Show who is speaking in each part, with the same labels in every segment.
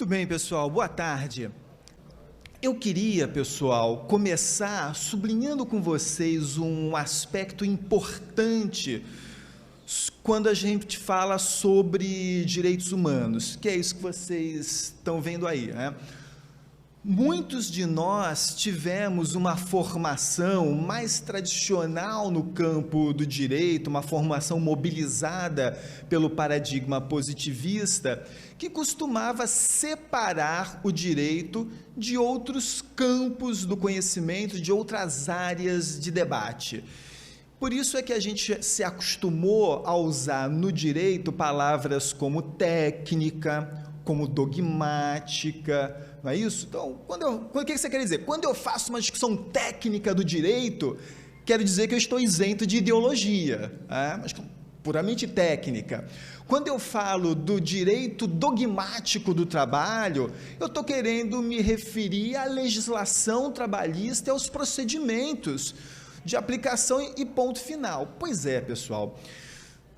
Speaker 1: Muito bem, pessoal, boa tarde. Eu queria, pessoal, começar sublinhando com vocês um aspecto importante quando a gente fala sobre direitos humanos, que é isso que vocês estão vendo aí, né? Muitos de nós tivemos uma formação mais tradicional no campo do direito, uma formação mobilizada pelo paradigma positivista, que costumava separar o direito de outros campos do conhecimento, de outras áreas de debate. Por isso é que a gente se acostumou a usar no direito palavras como técnica, como dogmática, não é isso? Então, o que você quer dizer? Quando eu faço uma discussão técnica do direito, quero dizer que eu estou isento de ideologia, mas puramente técnica. Quando eu falo do direito dogmático do trabalho, eu estou querendo me referir à legislação trabalhista e aos procedimentos de aplicação e ponto final. Pois é, pessoal.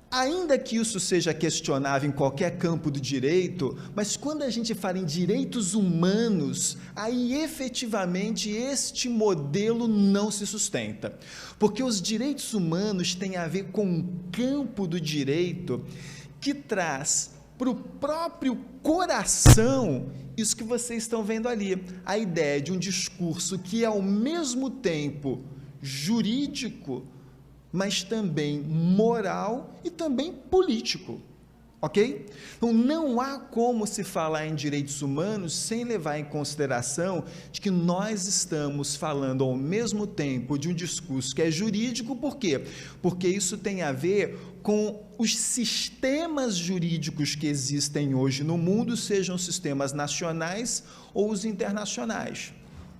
Speaker 1: Ainda que isso seja questionável em qualquer campo do direito, mas quando a gente fala em direitos humanos, aí efetivamente este modelo não se sustenta. Porque os direitos humanos têm a ver com um campo do direito que traz para o próprio coração isso que vocês estão vendo ali, a ideia de um discurso que é ao mesmo tempo jurídico, mas também moral e também político, ok? Então, não há como se falar em direitos humanos sem levar em consideração de que nós estamos falando ao mesmo tempo de um discurso que é jurídico. Por quê? Porque isso tem a ver com os sistemas jurídicos que existem hoje no mundo, sejam os sistemas nacionais ou os internacionais.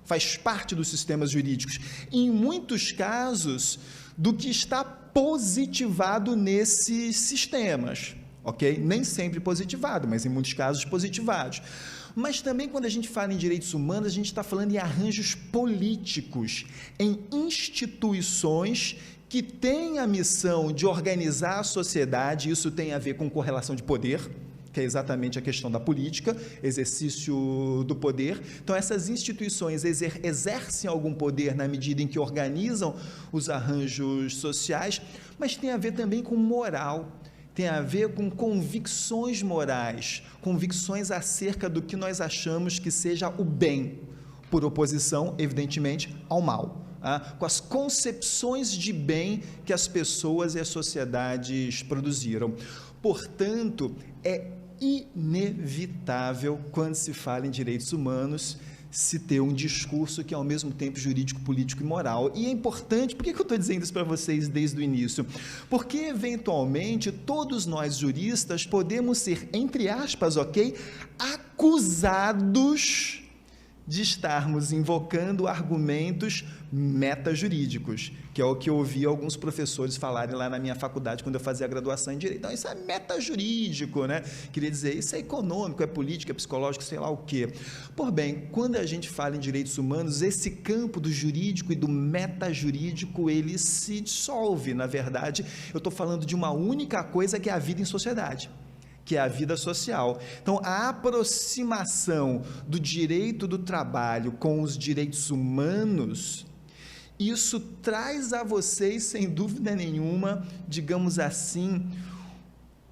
Speaker 1: Faz parte dos sistemas jurídicos. Em muitos casos, do que está positivado nesses sistemas, ok? Nem sempre positivado, mas em muitos casos positivados. Mas também quando a gente fala em direitos humanos, a gente está falando em arranjos políticos, em instituições que têm a missão de organizar a sociedade. Isso tem a ver com correlação de poder, que é exatamente a questão da política, exercício do poder. Então, essas instituições exercem algum poder na medida em que organizam os arranjos sociais, mas tem a ver também com moral, tem a ver com convicções morais, convicções acerca do que nós achamos que seja o bem, por oposição, evidentemente, ao mal. Com as concepções de bem que as pessoas e as sociedades produziram. Portanto, é inevitável, quando se fala em direitos humanos, se ter um discurso que é ao mesmo tempo jurídico, político e moral. E é importante, por que eu estou dizendo isso para vocês desde o início? Porque, eventualmente, todos nós juristas podemos ser, entre aspas, ok, acusados de estarmos invocando argumentos metajurídicos, que é o que eu ouvi alguns professores falarem lá na minha faculdade, quando eu fazia a graduação em Direito. Então, isso é metajurídico, né? Queria dizer, isso é econômico, é político, é psicológico, sei lá o quê. Por bem, quando a gente fala em direitos humanos, esse campo do jurídico e do metajurídico, ele se dissolve. Na verdade, eu estou falando de uma única coisa, que é a vida em sociedade, que é a vida social. Então, a aproximação do direito do trabalho com os direitos humanos, isso traz a vocês, sem dúvida nenhuma, digamos assim,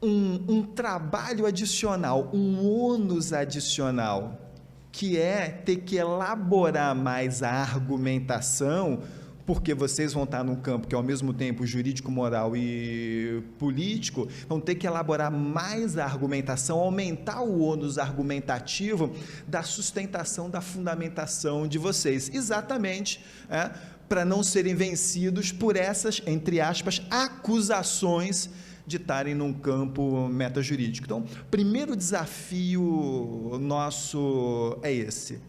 Speaker 1: um trabalho adicional, um ônus adicional, que é ter que elaborar mais a argumentação, porque vocês vão estar num campo que é ao mesmo tempo jurídico, moral e político, vão ter que elaborar mais a argumentação, aumentar o ônus argumentativo da sustentação, da fundamentação de vocês, exatamente para não serem vencidos por essas, entre aspas, acusações de estarem num campo metajurídico. Então, primeiro desafio nosso é esse.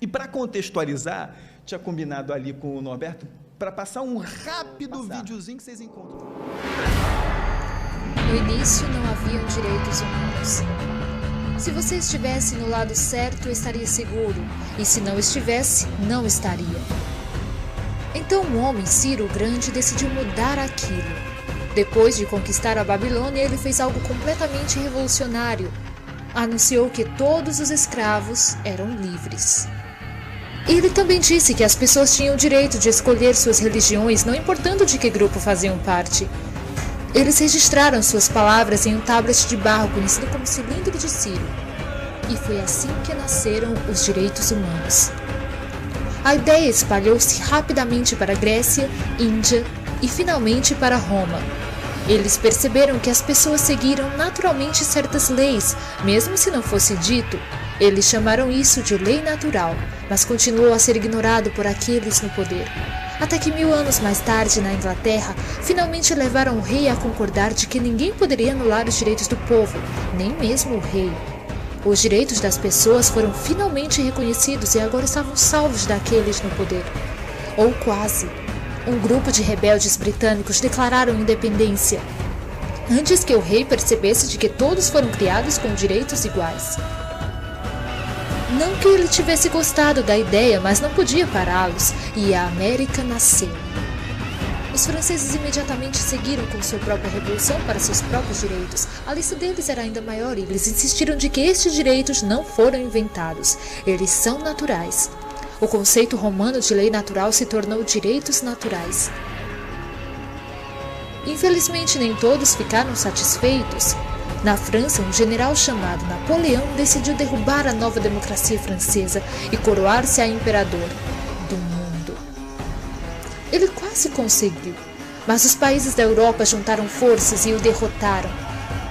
Speaker 1: E para contextualizar, tinha combinado ali com o Norberto para passar um rápido videozinho que vocês encontram.
Speaker 2: No início não haviam direitos humanos. Se você estivesse no lado certo, estaria seguro, e se não estivesse, não estaria. Então o homem Ciro o Grande decidiu mudar aquilo. Depois de conquistar a Babilônia, ele fez algo completamente revolucionário. anunciou que todos os escravos eram livres. Ele também disse que as pessoas tinham o direito de escolher suas religiões, não importando de que grupo faziam parte. Eles registraram suas palavras em um tablet de barro conhecido como cilindro de Ciro. E foi assim que nasceram os direitos humanos. A ideia espalhou-se rapidamente para a Grécia, Índia e finalmente para Roma. Eles perceberam que as pessoas seguiram naturalmente certas leis, mesmo se não fosse dito. Eles chamaram isso de lei natural, mas continuou a ser ignorado por aqueles no poder. Até que 1000 anos mais tarde, na Inglaterra, finalmente levaram o rei a concordar de que ninguém poderia anular os direitos do povo, nem mesmo o rei. Os direitos das pessoas foram finalmente reconhecidos e agora estavam salvos daqueles no poder. Ou quase. Um grupo de rebeldes britânicos declararam independência, antes que o rei percebesse de que todos foram criados com direitos iguais. Não que ele tivesse gostado da ideia, mas não podia pará-los, e a América nasceu. Os franceses imediatamente seguiram com sua própria revolução para seus próprios direitos. A lista deles era ainda maior e eles insistiram de que estes direitos não foram inventados. Eles são naturais. O conceito romano de lei natural se tornou direitos naturais. Infelizmente, nem todos ficaram satisfeitos. Na França, um general chamado Napoleão decidiu derrubar a nova democracia francesa e coroar-se a imperador do mundo. Ele quase conseguiu, mas os países da Europa juntaram forças e o derrotaram.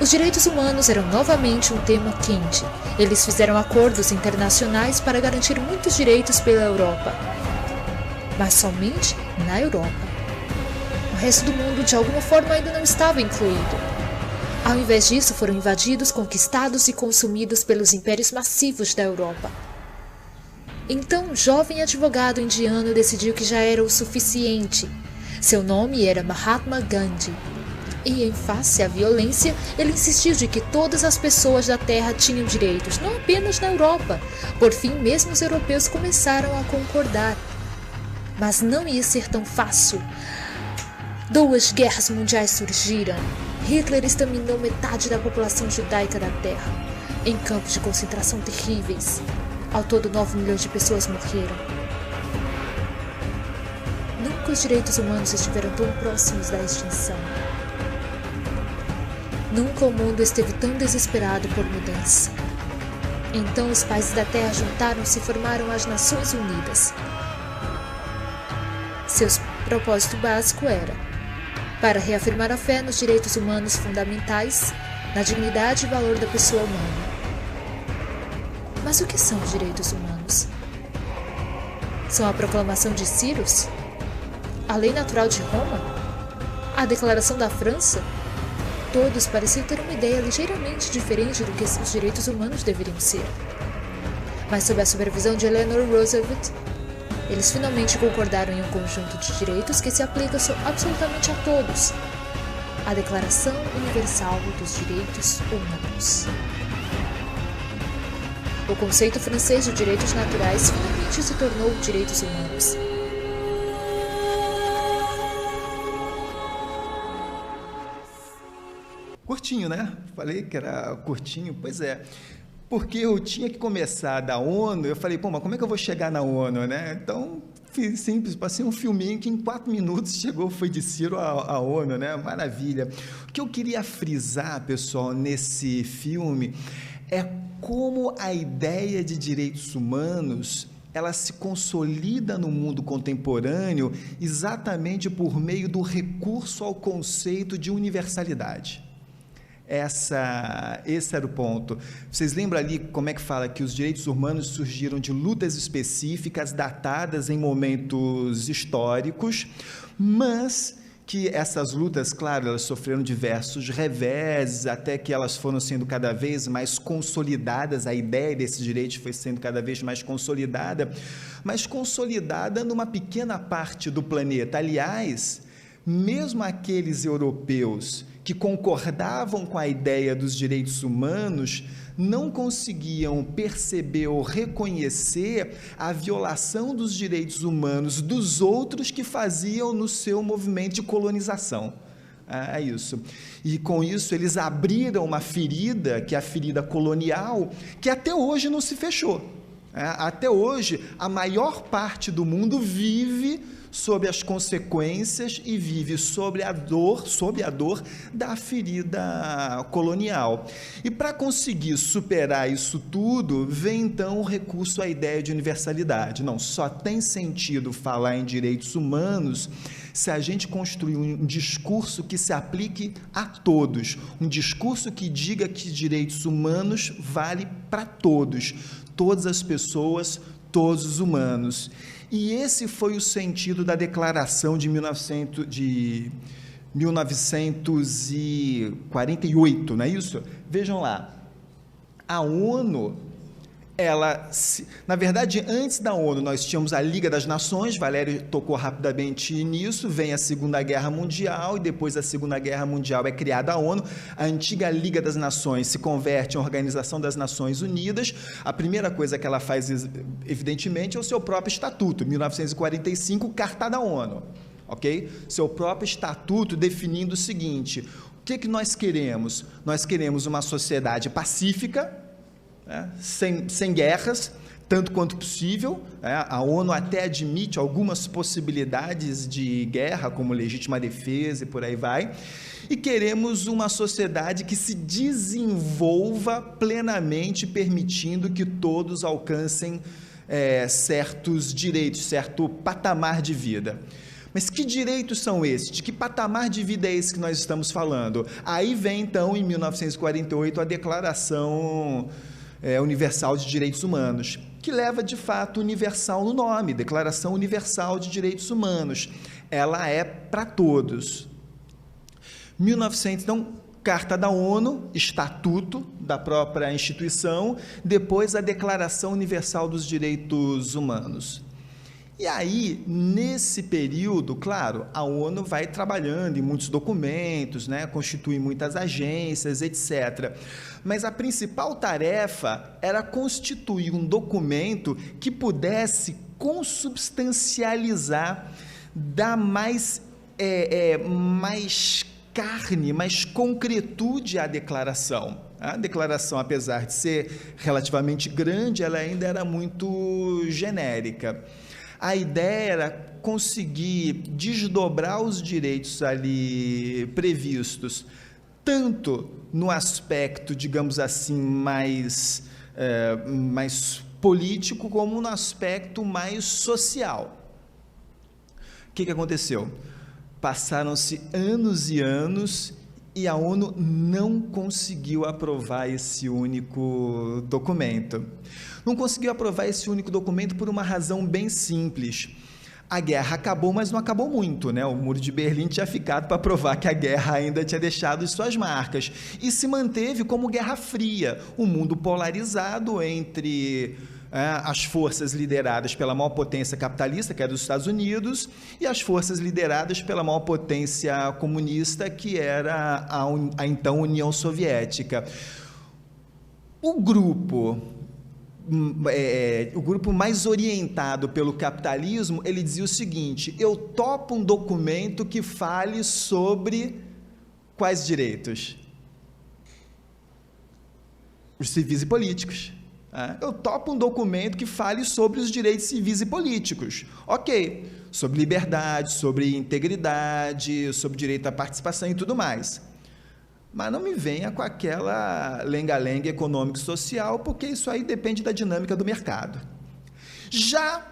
Speaker 2: Os direitos humanos eram novamente um tema quente. Eles fizeram acordos internacionais para garantir muitos direitos pela Europa, mas somente na Europa. O resto do mundo, de alguma forma, ainda não estava incluído. Ao invés disso, foram invadidos, conquistados e consumidos pelos impérios massivos da Europa. Então, um jovem advogado indiano decidiu que já era o suficiente. Seu nome era Mahatma Gandhi. E, em face à violência, ele insistiu de que todas as pessoas da Terra tinham direitos, não apenas na Europa. Por fim, mesmo os europeus começaram a concordar. Mas não ia ser tão fácil. 2 guerras mundiais surgiram. Hitler exterminou metade da população judaica da Terra, em campos de concentração terríveis. Ao todo, 9 milhões de pessoas morreram. Nunca os direitos humanos estiveram tão próximos da extinção. Nunca o mundo esteve tão desesperado por mudança. Então os países da Terra juntaram-se e formaram as Nações Unidas. Seu propósito básico era para reafirmar a fé nos direitos humanos fundamentais, na dignidade e valor da pessoa humana. Mas o que são os direitos humanos? São a proclamação de Ciro? A lei natural de Roma? A declaração da França? Todos pareciam ter uma ideia ligeiramente diferente do que os direitos humanos deveriam ser. Mas sob a supervisão de Eleanor Roosevelt, eles finalmente concordaram em um conjunto de direitos que se aplica absolutamente a todos. A Declaração Universal dos Direitos Humanos. O conceito francês de direitos naturais finalmente se tornou direitos humanos.
Speaker 1: Curtinho, né? Falei que era curtinho, pois é. Porque eu tinha que começar da ONU, eu falei, pô, mas como é que eu vou chegar na ONU, né? Então, fiz simples, passei um filminho que em 4 minutos chegou, foi de Ciro à ONU, né? Maravilha. O que eu queria frisar, pessoal, nesse filme é como a ideia de direitos humanos ela se consolida no mundo contemporâneo exatamente por meio do recurso ao conceito de universalidade. Esse era o ponto. Vocês lembram ali como é que fala que os direitos humanos surgiram de lutas específicas, datadas em momentos históricos, mas que essas lutas, claro, elas sofreram diversos reveses, até que elas foram sendo cada vez mais consolidadas, a ideia desses direitos foi sendo cada vez mais consolidada, mas consolidada numa pequena parte do planeta. Aliás, mesmo aqueles europeus que concordavam com a ideia dos direitos humanos não conseguiam perceber ou reconhecer a violação dos direitos humanos dos outros que faziam no seu movimento de colonização. É isso. E com isso eles abriram uma ferida, que é a ferida colonial, que até hoje não se fechou. Até hoje, a maior parte do mundo vive sob as consequências e vive sob a dor da ferida colonial. E para conseguir superar isso tudo, vem então o recurso à ideia de universalidade. Não, só tem sentido falar em direitos humanos se a gente construir um discurso que se aplique a todos, um discurso que diga que direitos humanos vale para todos, todas as pessoas, todos os humanos. E esse foi o sentido da Declaração de 1948, não é isso? Vejam lá, a ONU, na verdade, antes da ONU, nós tínhamos a Liga das Nações, Valério tocou rapidamente nisso, vem a Segunda Guerra Mundial, e depois da Segunda Guerra Mundial é criada a ONU, a antiga Liga das Nações se converte em Organização das Nações Unidas, a primeira coisa que ela faz, evidentemente, é o seu próprio estatuto, 1945, Carta da ONU, ok? Seu próprio estatuto definindo o seguinte, o que nós queremos? Nós queremos uma sociedade pacífica, sem guerras, tanto quanto possível. A ONU até admite algumas possibilidades de guerra, como legítima defesa e por aí vai, e queremos uma sociedade que se desenvolva plenamente, permitindo que todos alcancem certos direitos, certo patamar de vida. Mas que direitos são esses? De que patamar de vida é esse que nós estamos falando? Aí vem, então, em 1948, a Declaração Universal de Direitos Humanos, que leva, de fato, universal no nome, Declaração Universal de Direitos Humanos. Ela é para todos. 1900, então, Carta da ONU, Estatuto da própria instituição, depois a Declaração Universal dos Direitos Humanos. E aí, nesse período, claro, a ONU vai trabalhando em muitos documentos, constitui muitas agências, etc. Mas a principal tarefa era constituir um documento que pudesse consubstancializar, dar mais carne, mais concretude à declaração. A declaração, apesar de ser relativamente grande, ela ainda era muito genérica. A ideia era conseguir desdobrar os direitos ali previstos, tanto no aspecto, digamos assim, mais político, como no aspecto mais social. O que aconteceu? Passaram-se anos e anos e a ONU não conseguiu aprovar esse único documento. Não conseguiu aprovar esse único documento por uma razão bem simples. A guerra acabou, mas não acabou muito, O Muro de Berlim tinha ficado para provar que a guerra ainda tinha deixado suas marcas. E se manteve como Guerra Fria, um mundo polarizado entre as forças lideradas pela maior potência capitalista, que era dos Estados Unidos, e as forças lideradas pela maior potência comunista, que era a então União Soviética. O grupo mais orientado pelo capitalismo, ele dizia o seguinte: eu topo um documento que fale sobre quais direitos? Os civis e políticos. Eu topo um documento que fale sobre os direitos civis e políticos. Ok, sobre liberdade, sobre integridade, sobre direito à participação e tudo mais. Mas não me venha com aquela lenga-lenga econômico-social, porque isso aí depende da dinâmica do mercado. Já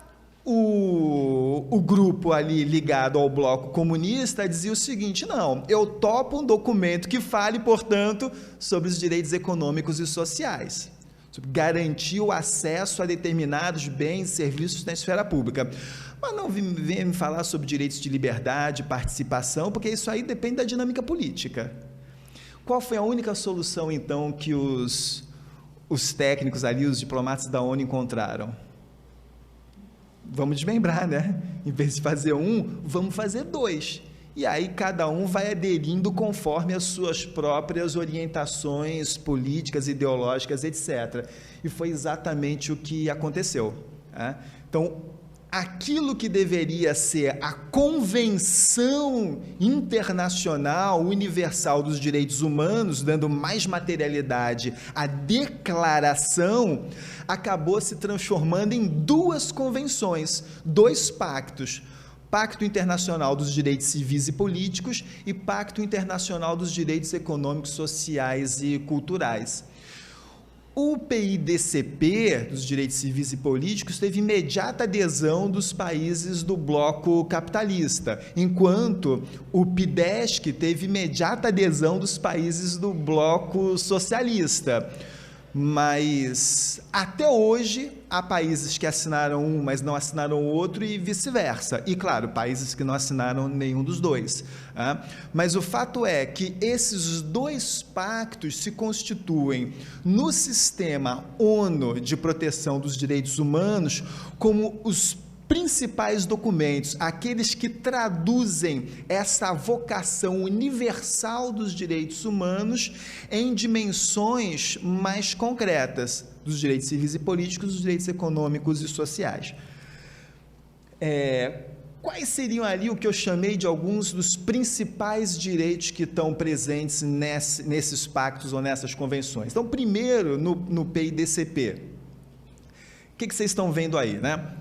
Speaker 1: o grupo ali ligado ao bloco comunista dizia o seguinte: não, eu topo um documento que fale, portanto, sobre os direitos econômicos e sociais, sobre garantir o acesso a determinados bens e serviços na esfera pública. Mas não venha me falar sobre direitos de liberdade, participação, porque isso aí depende da dinâmica política. Qual foi a única solução, então, que os técnicos ali, os diplomatas da ONU encontraram? Vamos desmembrar, Em vez de fazer um, vamos fazer dois. E aí cada um vai aderindo conforme as suas próprias orientações políticas, ideológicas, etc. E foi exatamente o que aconteceu. Então, aquilo que deveria ser a Convenção Internacional Universal dos Direitos Humanos, dando mais materialidade à declaração, acabou se transformando em duas convenções, dois pactos: Pacto Internacional dos Direitos Civis e Políticos e Pacto Internacional dos Direitos Econômicos, Sociais e Culturais. O PIDCP, dos Direitos Civis e Políticos, teve imediata adesão dos países do bloco capitalista, enquanto o PIDESC teve imediata adesão dos países do bloco socialista. Mas, até hoje, há países que assinaram um, mas não assinaram o outro, e vice-versa. E, claro, países que não assinaram nenhum dos dois. Mas o fato é que esses dois pactos se constituem no sistema ONU de proteção dos direitos humanos como os principais documentos, aqueles que traduzem essa vocação universal dos direitos humanos em dimensões mais concretas dos direitos civis e políticos, dos direitos econômicos e sociais. Quais seriam ali o que eu chamei de alguns dos principais direitos que estão presentes nesses pactos ou nessas convenções? Então, primeiro, no PIDCP, o que vocês estão vendo aí, né?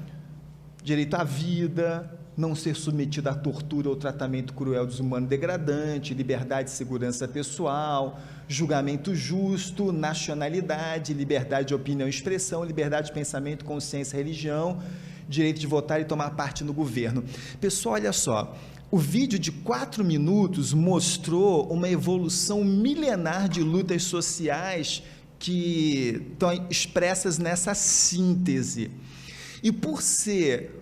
Speaker 1: Direito à vida, não ser submetido à tortura ou tratamento cruel, desumano e degradante, liberdade e segurança pessoal, julgamento justo, nacionalidade, liberdade de opinião e expressão, liberdade de pensamento, consciência e religião, direito de votar e tomar parte no governo. Pessoal, olha só, o vídeo de 4 minutos mostrou uma evolução milenar de lutas sociais que estão expressas nessa síntese. E por ser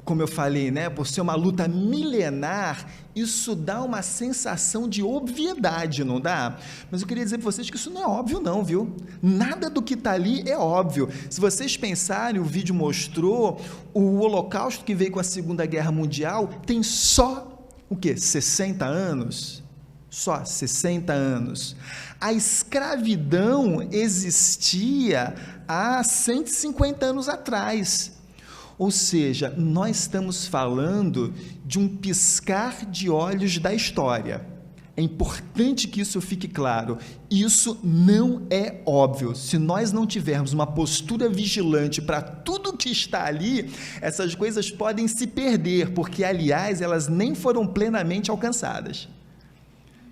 Speaker 1: como eu falei, né, por ser uma luta milenar, isso dá uma sensação de obviedade, não dá? Mas eu queria dizer para vocês que isso não é óbvio não, viu? Nada do que está ali é óbvio. Se vocês pensarem, o vídeo mostrou, o Holocausto que veio com a Segunda Guerra Mundial tem só, 60 anos? Só 60 anos. A escravidão existia há 150 anos atrás. Ou seja, nós estamos falando de um piscar de olhos da história. É importante que isso fique claro. Isso não é óbvio. Se nós não tivermos uma postura vigilante para tudo que está ali, essas coisas podem se perder, porque, aliás, elas nem foram plenamente alcançadas.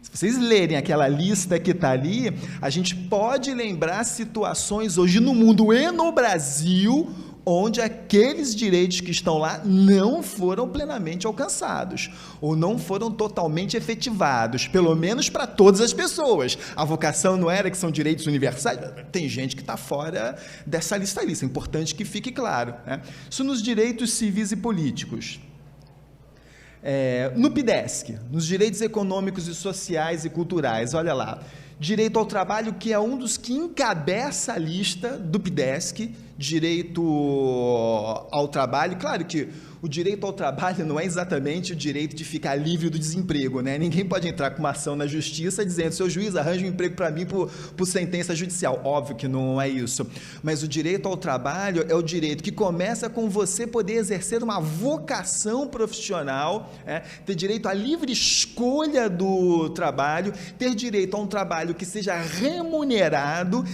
Speaker 1: Se vocês lerem aquela lista que está ali, a gente pode lembrar situações hoje no mundo e no Brasil, onde aqueles direitos que estão lá não foram plenamente alcançados, ou não foram totalmente efetivados, pelo menos para todas as pessoas. A vocação não era que são direitos universais? Tem gente que está fora dessa lista ali, isso é importante que fique claro, né? Isso nos direitos civis e políticos. No PIDESC, nos direitos econômicos e sociais e culturais, olha lá, direito ao trabalho, que é um dos que encabeça a lista do PIDESC, direito ao trabalho. Claro que o direito ao trabalho não é exatamente o direito de ficar livre do desemprego, né? Ninguém pode entrar com uma ação na justiça dizendo: seu juiz, arranja um emprego para mim por sentença judicial. Óbvio que não é isso. Mas o direito ao trabalho é o direito que começa com você poder exercer uma vocação profissional, ter direito à livre escolha do trabalho, ter direito a um trabalho que seja remunerado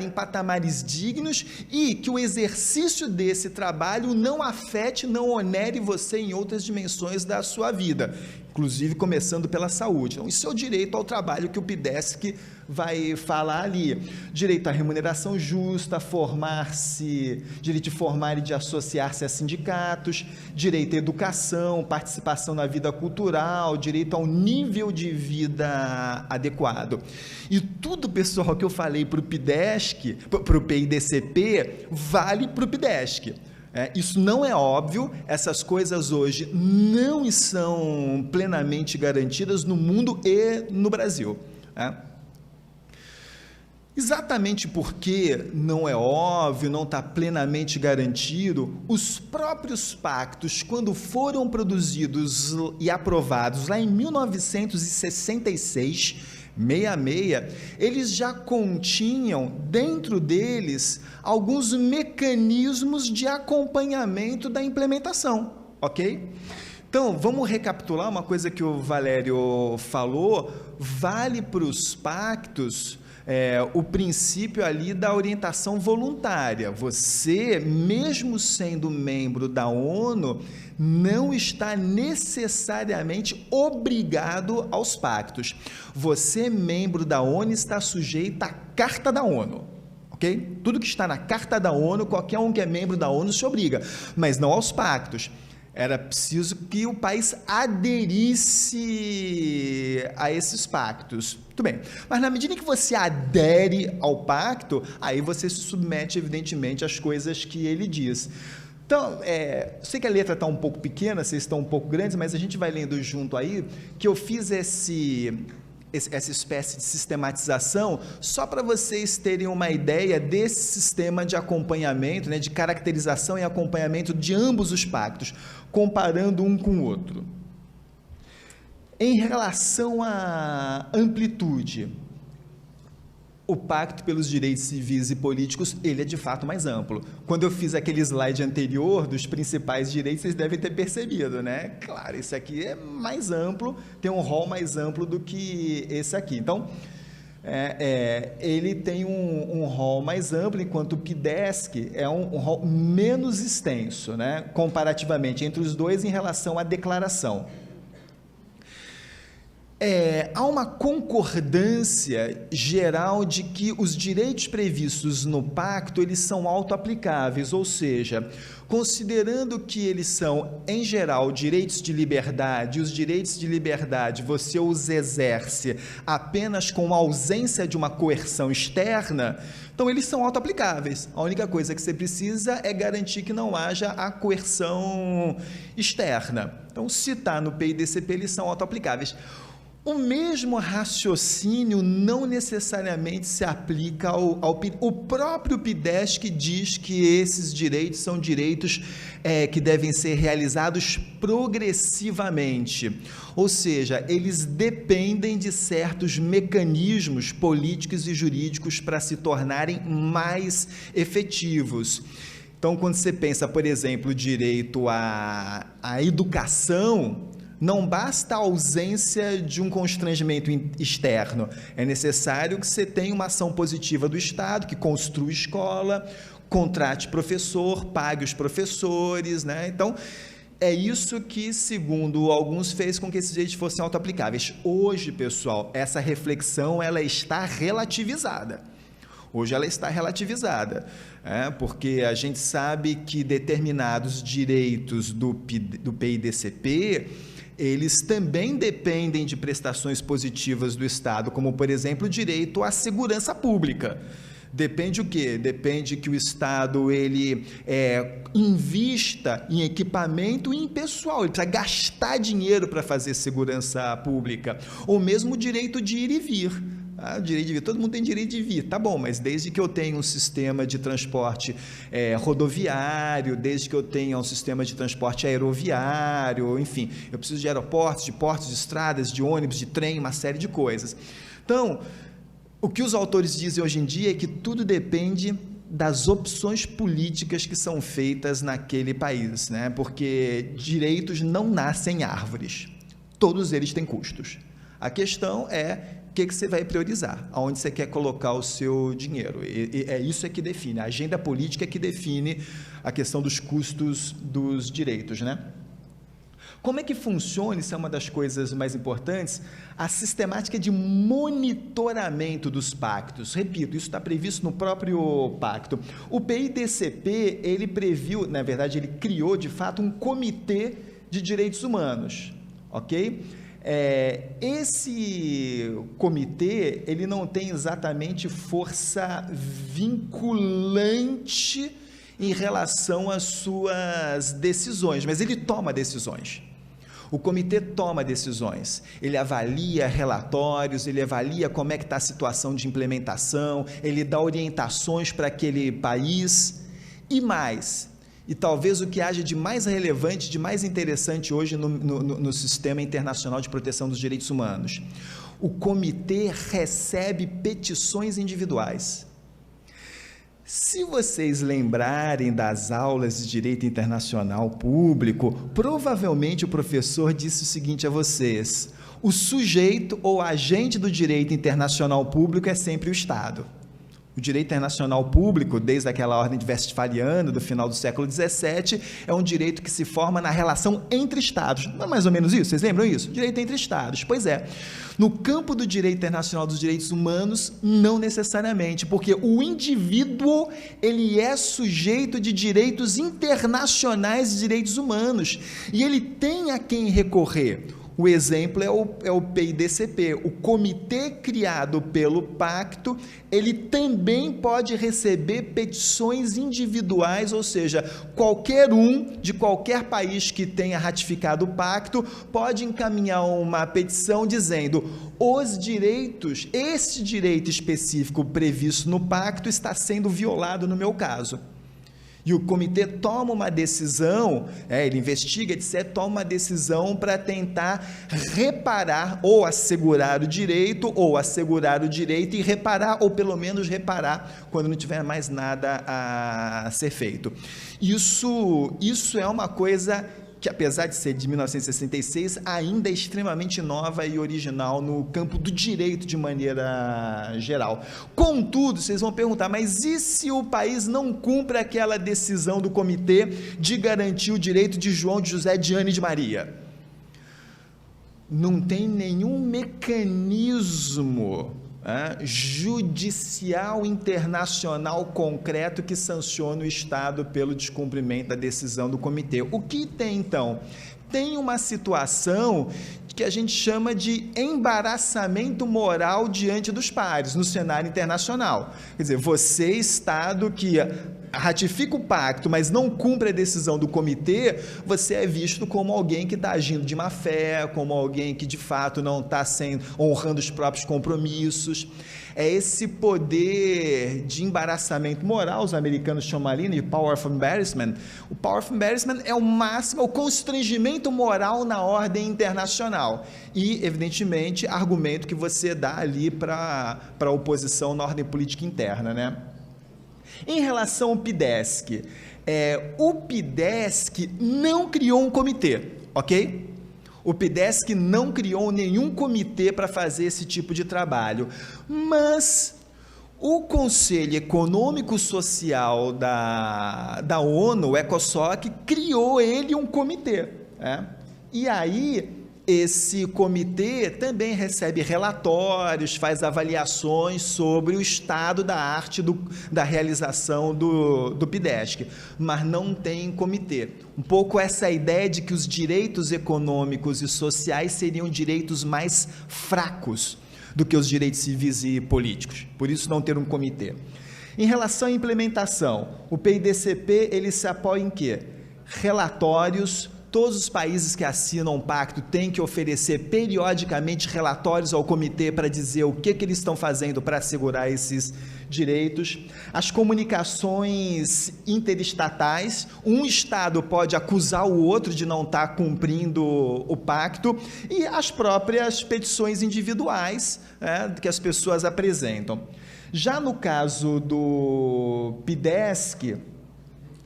Speaker 1: em patamares dignos, e que o exercício desse trabalho não afete, não onere você em outras dimensões da sua vida, inclusive começando pela saúde. Então, isso é o direito ao trabalho que o PIDESC vai falar ali. Direito à remuneração justa, direito de formar e de associar-se a sindicatos, direito à educação, participação na vida cultural, direito ao nível de vida adequado. E tudo, pessoal, que eu falei para o PIDESC, para o PIDCP, vale para o PIDESC. Isso não é óbvio, essas coisas hoje não são plenamente garantidas no mundo e no Brasil. Exatamente porque não é óbvio, não está plenamente garantido, os próprios pactos, quando foram produzidos e aprovados lá em 1966, 66, eles já continham dentro deles alguns mecanismos de acompanhamento da implementação, ok? Então, vamos recapitular uma coisa que o Valério falou, vale para os pactos o princípio ali da orientação voluntária. Você, mesmo sendo membro da ONU, não está necessariamente obrigado aos pactos. Você, membro da ONU, está sujeito à Carta da ONU. Ok? Tudo que está na Carta da ONU, qualquer um que é membro da ONU se obriga, mas não aos pactos. Era preciso que o país aderisse a esses pactos. Muito bem. Mas na medida que você adere ao pacto, aí você se submete, evidentemente, às coisas que ele diz. Então, sei que a letra está um pouco pequena, vocês estão um pouco grandes, mas a gente vai lendo junto aí, que eu fiz essa espécie de sistematização só para vocês terem uma ideia desse sistema de acompanhamento, né, de caracterização e acompanhamento de ambos os pactos, comparando um com o outro. Em relação à amplitude, o Pacto pelos Direitos Civis e Políticos, ele é de fato mais amplo. Quando eu fiz aquele slide anterior dos principais direitos, vocês devem ter percebido, né? Claro, esse aqui é mais amplo, tem um rol mais amplo do que esse aqui. Então, ele tem um rol mais amplo, enquanto o PDESC é um rol menos extenso, né? Comparativamente entre os dois em relação à declaração. Há uma concordância geral de que os direitos previstos no pacto, eles são autoaplicáveis, ou seja, considerando que eles são, em geral, direitos de liberdade, os direitos de liberdade você os exerce apenas com a ausência de uma coerção externa, então eles são autoaplicáveis. A única coisa que você precisa é garantir que não haja a coerção externa. Então, se está no PIDCP, eles são autoaplicáveis. O mesmo raciocínio não necessariamente se aplica ao próprio PDESC diz que esses direitos são direitos que devem ser realizados progressivamente, ou seja, eles dependem de certos mecanismos políticos e jurídicos para se tornarem mais efetivos. Então, quando você pensa, por exemplo, o direito à educação, não basta a ausência de um constrangimento externo, é necessário que você tenha uma ação positiva do Estado, que construa escola, contrate professor, pague os professores, né? Então, é isso que, segundo alguns, fez com que esses direitos fossem autoaplicáveis. Hoje, pessoal, essa reflexão ela está relativizada. Hoje ela está relativizada, porque a gente sabe que determinados direitos do PIDCP, eles também dependem de prestações positivas do Estado, como, por exemplo, o direito à segurança pública. Depende o quê? Depende que o Estado ele invista em equipamento e em pessoal, ele precisa gastar dinheiro para fazer segurança pública, ou mesmo o direito de ir e vir. O direito de vir, todo mundo tem direito de vir, tá bom, mas desde que eu tenha um sistema de transporte rodoviário, desde que eu tenha um sistema de transporte aeroviário, enfim, eu preciso de aeroportos, de portos, de estradas, de ônibus, de trem, uma série de coisas. Então, o que os autores dizem hoje em dia é que tudo depende das opções políticas que são feitas naquele país, né? Porque direitos não nascem em árvores, todos eles têm custos. A questão é o que você vai priorizar, aonde você quer colocar o seu dinheiro. E é isso que define, a agenda política que define a questão dos custos dos direitos, né? Como é que funciona, isso é uma das coisas mais importantes, a sistemática de monitoramento dos pactos. Repito, isso está previsto no próprio pacto. O PIDCP, ele previu, na verdade, ele criou, de fato, um comitê de direitos humanos, ok? Esse comitê, ele não tem exatamente força vinculante em relação às suas decisões, mas ele toma decisões. O comitê toma decisões, ele avalia relatórios, ele avalia como é que está a situação de implementação, ele dá orientações para aquele país e mais. e talvez o que haja de mais relevante, de mais interessante hoje no Sistema Internacional de Proteção dos Direitos Humanos. O comitê recebe petições individuais. Se vocês lembrarem das aulas de Direito Internacional Público, provavelmente o professor disse o seguinte a vocês: o sujeito ou agente do direito internacional público é sempre o Estado. O direito internacional público, desde aquela ordem de Westphaliana, do final do século XVII, é um direito que se forma na relação entre Estados. Não é mais ou menos isso? Vocês lembram isso? Direito entre Estados. Pois é. No campo do direito internacional dos direitos humanos, não necessariamente, porque o indivíduo, ele é sujeito de direitos internacionais de direitos humanos, e ele tem a quem recorrer. O exemplo é o PIDCP, o comitê criado pelo pacto, ele também pode receber petições individuais, ou seja, qualquer um de qualquer país que tenha ratificado o pacto pode encaminhar uma petição dizendo: os direitos, esse direito específico previsto no pacto está sendo violado no meu caso. E o comitê toma uma decisão, ele investiga, etc., toma uma decisão para tentar reparar ou assegurar o direito e reparar, ou pelo menos reparar, quando não tiver mais nada a ser feito. Isso é uma coisa que, apesar de ser de 1966, ainda é extremamente nova e original no campo do direito de maneira geral. Contudo, vocês vão perguntar, mas e se o país não cumpre aquela decisão do comitê de garantir o direito de João, de José, de Ana e de Maria? Não tem nenhum mecanismo judicial internacional concreto que sancione o Estado pelo descumprimento da decisão do comitê. O que tem, então? Tem uma situação que a gente chama de embaraçamento moral diante dos pares, no cenário internacional. Quer dizer, você, Estado que ratifica o pacto, mas não cumpre a decisão do comitê, você é visto como alguém que está agindo de má fé, como alguém que de fato não está honrando os próprios compromissos. É esse poder de embaraçamento moral, os americanos chamam ali de power of embarrassment. O power of embarrassment é o máximo, o constrangimento moral na ordem internacional e, evidentemente, argumento que você dá ali para a oposição na ordem política interna, né? Em relação ao PIDESC, o PIDESC não criou um comitê, ok? O PIDESC não criou nenhum comitê para fazer esse tipo de trabalho, mas o Conselho Econômico Social da ONU, o ECOSOC, criou ele um comitê, e aí esse comitê também recebe relatórios, faz avaliações sobre o estado da arte da realização do PIDESC, mas não tem comitê. Um pouco essa ideia de que os direitos econômicos e sociais seriam direitos mais fracos do que os direitos civis e políticos, por isso não ter um comitê. Em relação à implementação, o PIDCP, ele se apoia em quê? Relatórios. Todos os países que assinam o pacto têm que oferecer periodicamente relatórios ao comitê para dizer o que eles estão fazendo para assegurar esses direitos. As comunicações interestatais, um Estado pode acusar o outro de não estar cumprindo o pacto, e as próprias petições individuais que as pessoas apresentam. Já no caso do PIDESC,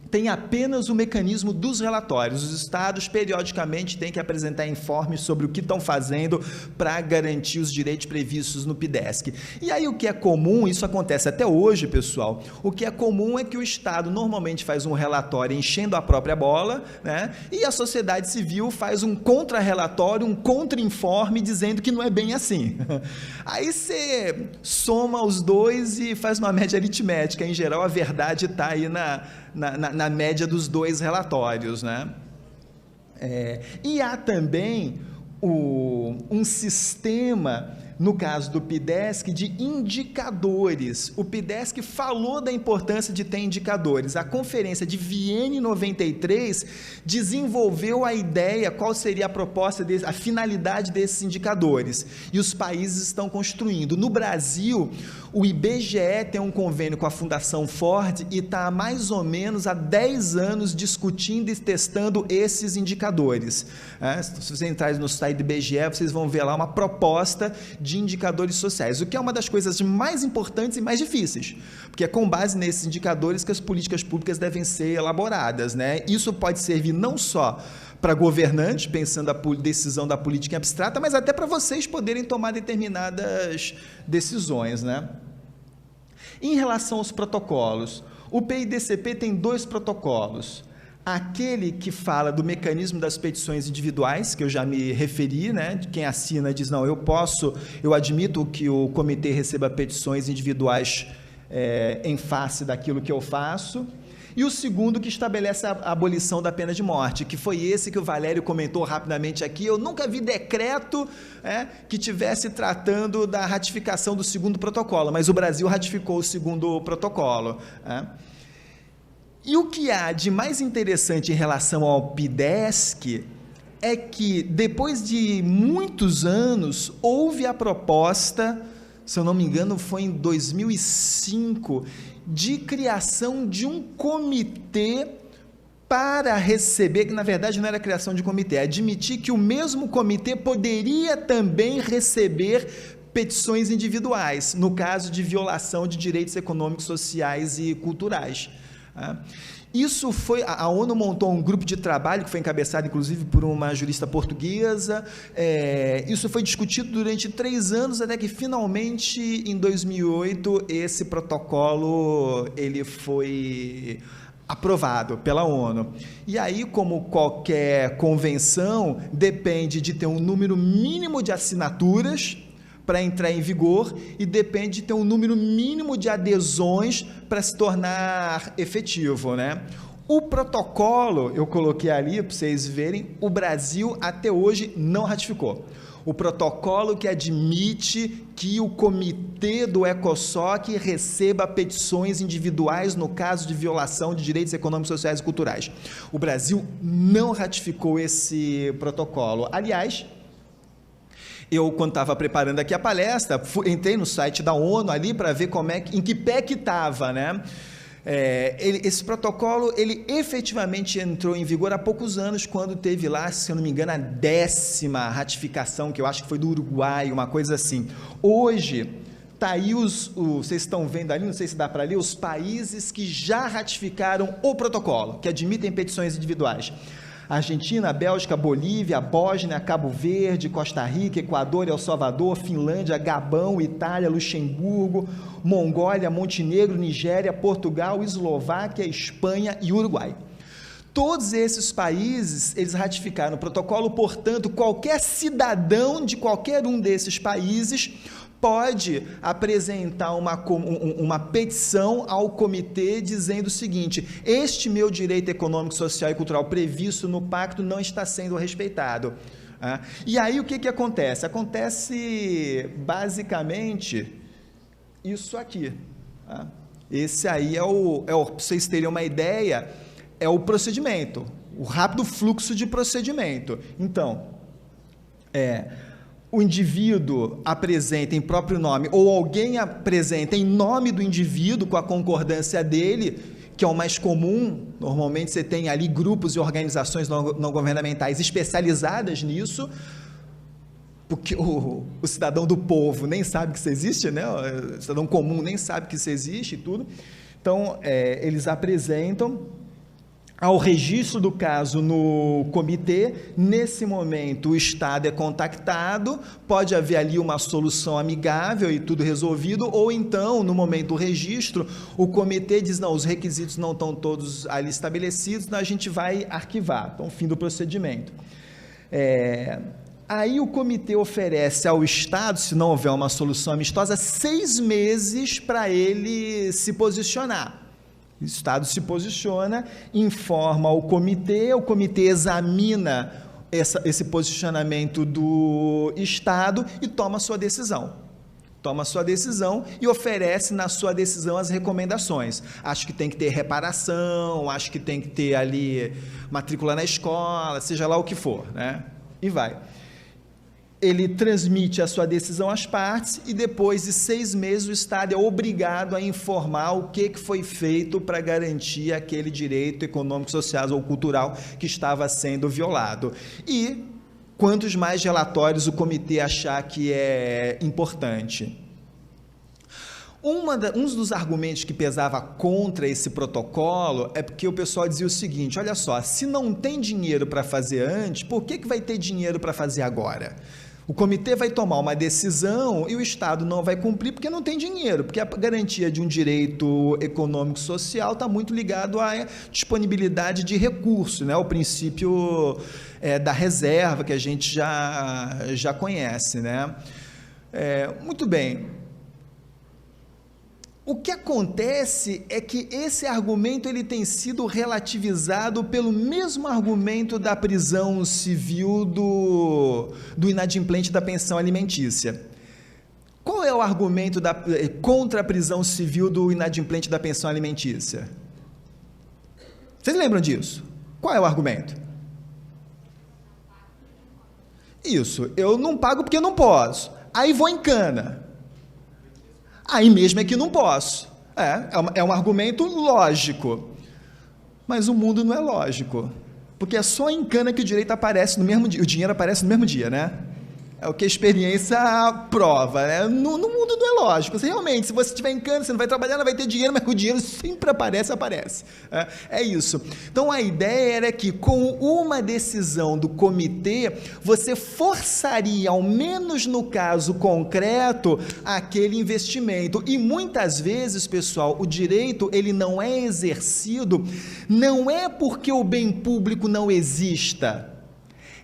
Speaker 1: tem apenas o mecanismo dos relatórios. Os estados periodicamente têm que apresentar informes sobre o que estão fazendo para garantir os direitos previstos no PIDESC. E aí o que é comum, isso acontece até hoje, pessoal, o que é comum é que o Estado normalmente faz um relatório enchendo a própria bola, e a sociedade civil faz um contra-relatório, um contra-informe dizendo que não é bem assim. Aí você soma os dois e faz uma média aritmética. Em geral, a verdade está aí na média dos dois relatórios, E há também um sistema no caso do PIDESC, de indicadores. O PIDESC falou da importância de ter indicadores. A conferência de Viena, em 93, desenvolveu a ideia, qual seria a proposta, a finalidade desses indicadores. E os países estão construindo. No Brasil, o IBGE tem um convênio com a Fundação Ford e está há mais ou menos há 10 anos discutindo e testando esses indicadores. Se vocês entrarem no site do IBGE, vocês vão ver lá uma proposta de indicadores sociais, o que é uma das coisas mais importantes e mais difíceis, porque é com base nesses indicadores que as políticas públicas devem ser elaboradas, né? Isso pode servir não só para governantes, pensando a decisão da política abstrata, mas até para vocês poderem tomar determinadas decisões, né? Em relação aos protocolos, o PIDCP tem 2 protocolos. Aquele que fala do mecanismo das petições individuais, que eu já me referi, né? Quem assina diz, não, eu admito que o comitê receba petições individuais em face daquilo que eu faço. E o segundo que estabelece a abolição da pena de morte, que foi esse que o Valério comentou rapidamente aqui. Eu nunca vi decreto que tivesse tratando da ratificação do segundo protocolo, mas o Brasil ratificou o segundo protocolo. E o que há de mais interessante em relação ao PIDESC é que, depois de muitos anos, houve a proposta, se eu não me engano, foi em 2005, de criação de um comitê para receber, que na verdade não era criação de comitê, admitir que o mesmo comitê poderia também receber petições individuais, no caso de violação de direitos econômicos, sociais e culturais. Isso foi, a ONU montou um grupo de trabalho que foi encabeçado inclusive por uma jurista portuguesa. Isso foi discutido durante 3 anos até que finalmente em 2008 esse protocolo ele foi aprovado pela ONU. E aí, como qualquer convenção, depende de ter um número mínimo de assinaturas para entrar em vigor e depende de ter um número mínimo de adesões para se tornar efetivo, né? O protocolo, eu coloquei ali para vocês verem, o Brasil até hoje não ratificou. O protocolo que admite que o comitê do ECOSOC receba petições individuais no caso de violação de direitos econômicos, sociais e culturais. O Brasil não ratificou esse protocolo. Aliás, eu, quando estava preparando aqui a palestra, entrei no site da ONU ali para ver em que pé que estava, né? Esse protocolo, ele efetivamente entrou em vigor há poucos anos, quando teve lá, se eu não me engano, a 10ª ratificação, que eu acho que foi do Uruguai, uma coisa assim. Hoje, está aí vocês estão vendo ali, não sei se dá para ler, os países que já ratificaram o protocolo, que admitem petições individuais. Argentina, Bélgica, Bolívia, Bósnia, Cabo Verde, Costa Rica, Equador, El Salvador, Finlândia, Gabão, Itália, Luxemburgo, Mongólia, Montenegro, Nigéria, Portugal, Eslováquia, Espanha e Uruguai. Todos esses países, eles ratificaram o protocolo, portanto, qualquer cidadão de qualquer um desses países pode apresentar uma petição ao comitê dizendo o seguinte: este meu direito econômico, social e cultural previsto no pacto não está sendo respeitado. E aí o que acontece? Acontece basicamente isso aqui. Esse aí para vocês terem uma ideia, é o procedimento, o rápido fluxo de procedimento. Então, o indivíduo apresenta em próprio nome, ou alguém apresenta em nome do indivíduo com a concordância dele, que é o mais comum. Normalmente você tem ali grupos e organizações não governamentais especializadas nisso, porque o cidadão do povo nem sabe que isso existe, né? O cidadão comum nem sabe que isso existe e tudo. Então, eles apresentam ao registro do caso no comitê. Nesse momento o Estado é contactado, pode haver ali uma solução amigável e tudo resolvido, ou então, no momento do registro, o comitê diz, não, os requisitos não estão todos ali estabelecidos, então a gente vai arquivar. Então, fim do procedimento. Aí o comitê oferece ao Estado, se não houver uma solução amistosa, 6 meses para ele se posicionar. O Estado se posiciona, informa o comitê examina esse posicionamento do Estado e toma sua decisão. Toma sua decisão e oferece na sua decisão as recomendações. Acho que tem que ter reparação, acho que tem que ter ali matrícula na escola, seja lá o que for, né? E vai. Ele transmite a sua decisão às partes e depois de 6 meses o Estado é obrigado a informar o que foi feito para garantir aquele direito econômico, social ou cultural que estava sendo violado. E quantos mais relatórios o comitê achar que é importante. Um dos argumentos que pesava contra esse protocolo é porque o pessoal dizia o seguinte, olha só, se não tem dinheiro para fazer antes, por que vai ter dinheiro para fazer agora? O comitê vai tomar uma decisão e o Estado não vai cumprir porque não tem dinheiro, porque a garantia de um direito econômico social está muito ligado à disponibilidade de recursos, né? O princípio da reserva que a gente já conhece, né? Muito bem. O que acontece é que esse argumento ele tem sido relativizado pelo mesmo argumento da prisão civil do inadimplente da pensão alimentícia. Qual é o argumento contra a prisão civil do inadimplente da pensão alimentícia? Vocês lembram disso? Qual é o argumento? Isso, eu não pago porque eu não posso. Aí vou em cana. Aí mesmo é que não posso. É um argumento lógico. Mas o mundo não é lógico. Porque é só em cana que o direito aparece no mesmo dia. O dinheiro aparece no mesmo dia, né? É o que a experiência prova, né? No mundo não é lógico. Realmente, se você estiver em cana, você não vai trabalhar, não vai ter dinheiro, mas o dinheiro sempre aparece. É isso. Então, a ideia era que, com uma decisão do comitê, você forçaria, ao menos no caso concreto, aquele investimento. E, muitas vezes, pessoal, o direito ele não é exercido, não é porque o bem público não exista,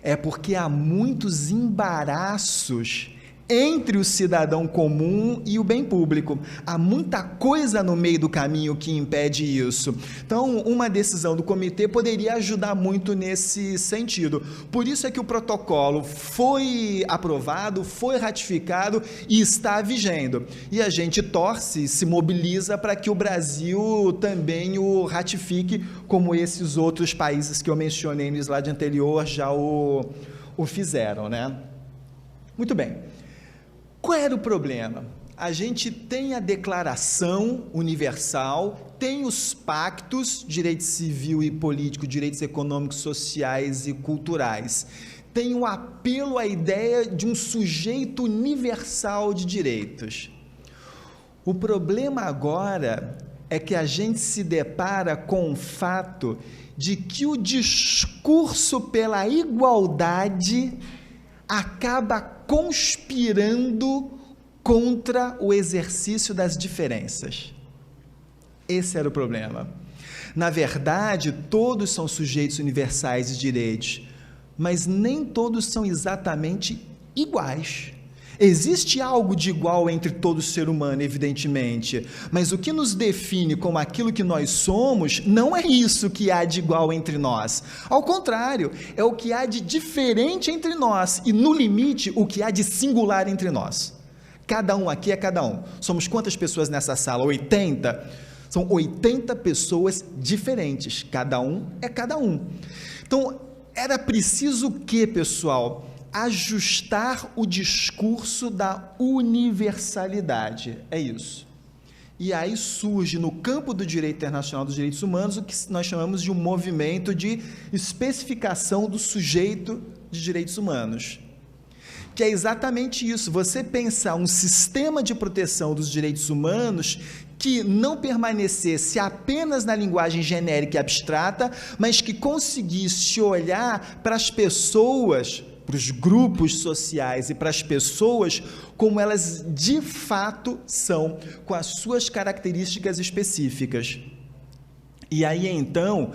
Speaker 1: é porque há muitos embaraços entre o cidadão comum e o bem público. Há muita coisa no meio do caminho que impede isso. Então, uma decisão do comitê poderia ajudar muito nesse sentido. Por isso é que o protocolo foi aprovado, foi ratificado e está vigendo. E a gente torce, se mobiliza para que o Brasil também o ratifique, como esses outros países que eu mencionei no slide anterior já o fizeram, né? Muito bem. Qual era o problema? A gente tem a Declaração Universal, tem os pactos, direito civil e político, direitos econômicos, sociais e culturais. Tem o apelo à ideia de um sujeito universal de direitos. O problema agora é que a gente se depara com o fato de que o discurso pela igualdade acaba conspirando contra o exercício das diferenças. Esse era o problema. Na verdade, todos são sujeitos universais de direitos, mas nem todos são exatamente iguais. Existe algo de igual entre todo ser humano, evidentemente, mas o que nos define como aquilo que nós somos não é isso que há de igual entre nós. Ao contrário, é o que há de diferente entre nós e, no limite, o que há de singular entre nós. Cada um aqui é cada um. Somos quantas pessoas nessa sala? 80? São 80 pessoas diferentes. Cada um é cada um. Então, era preciso o quê, pessoal? Ajustar o discurso da universalidade, é isso. E aí surge no campo do direito internacional dos direitos humanos o que nós chamamos de um movimento de especificação do sujeito de direitos humanos, que é exatamente isso, você pensar um sistema de proteção dos direitos humanos que não permanecesse apenas na linguagem genérica e abstrata, mas que conseguisse olhar para as pessoas, para os grupos sociais e para as pessoas como elas de fato são, com as suas características específicas. E aí então,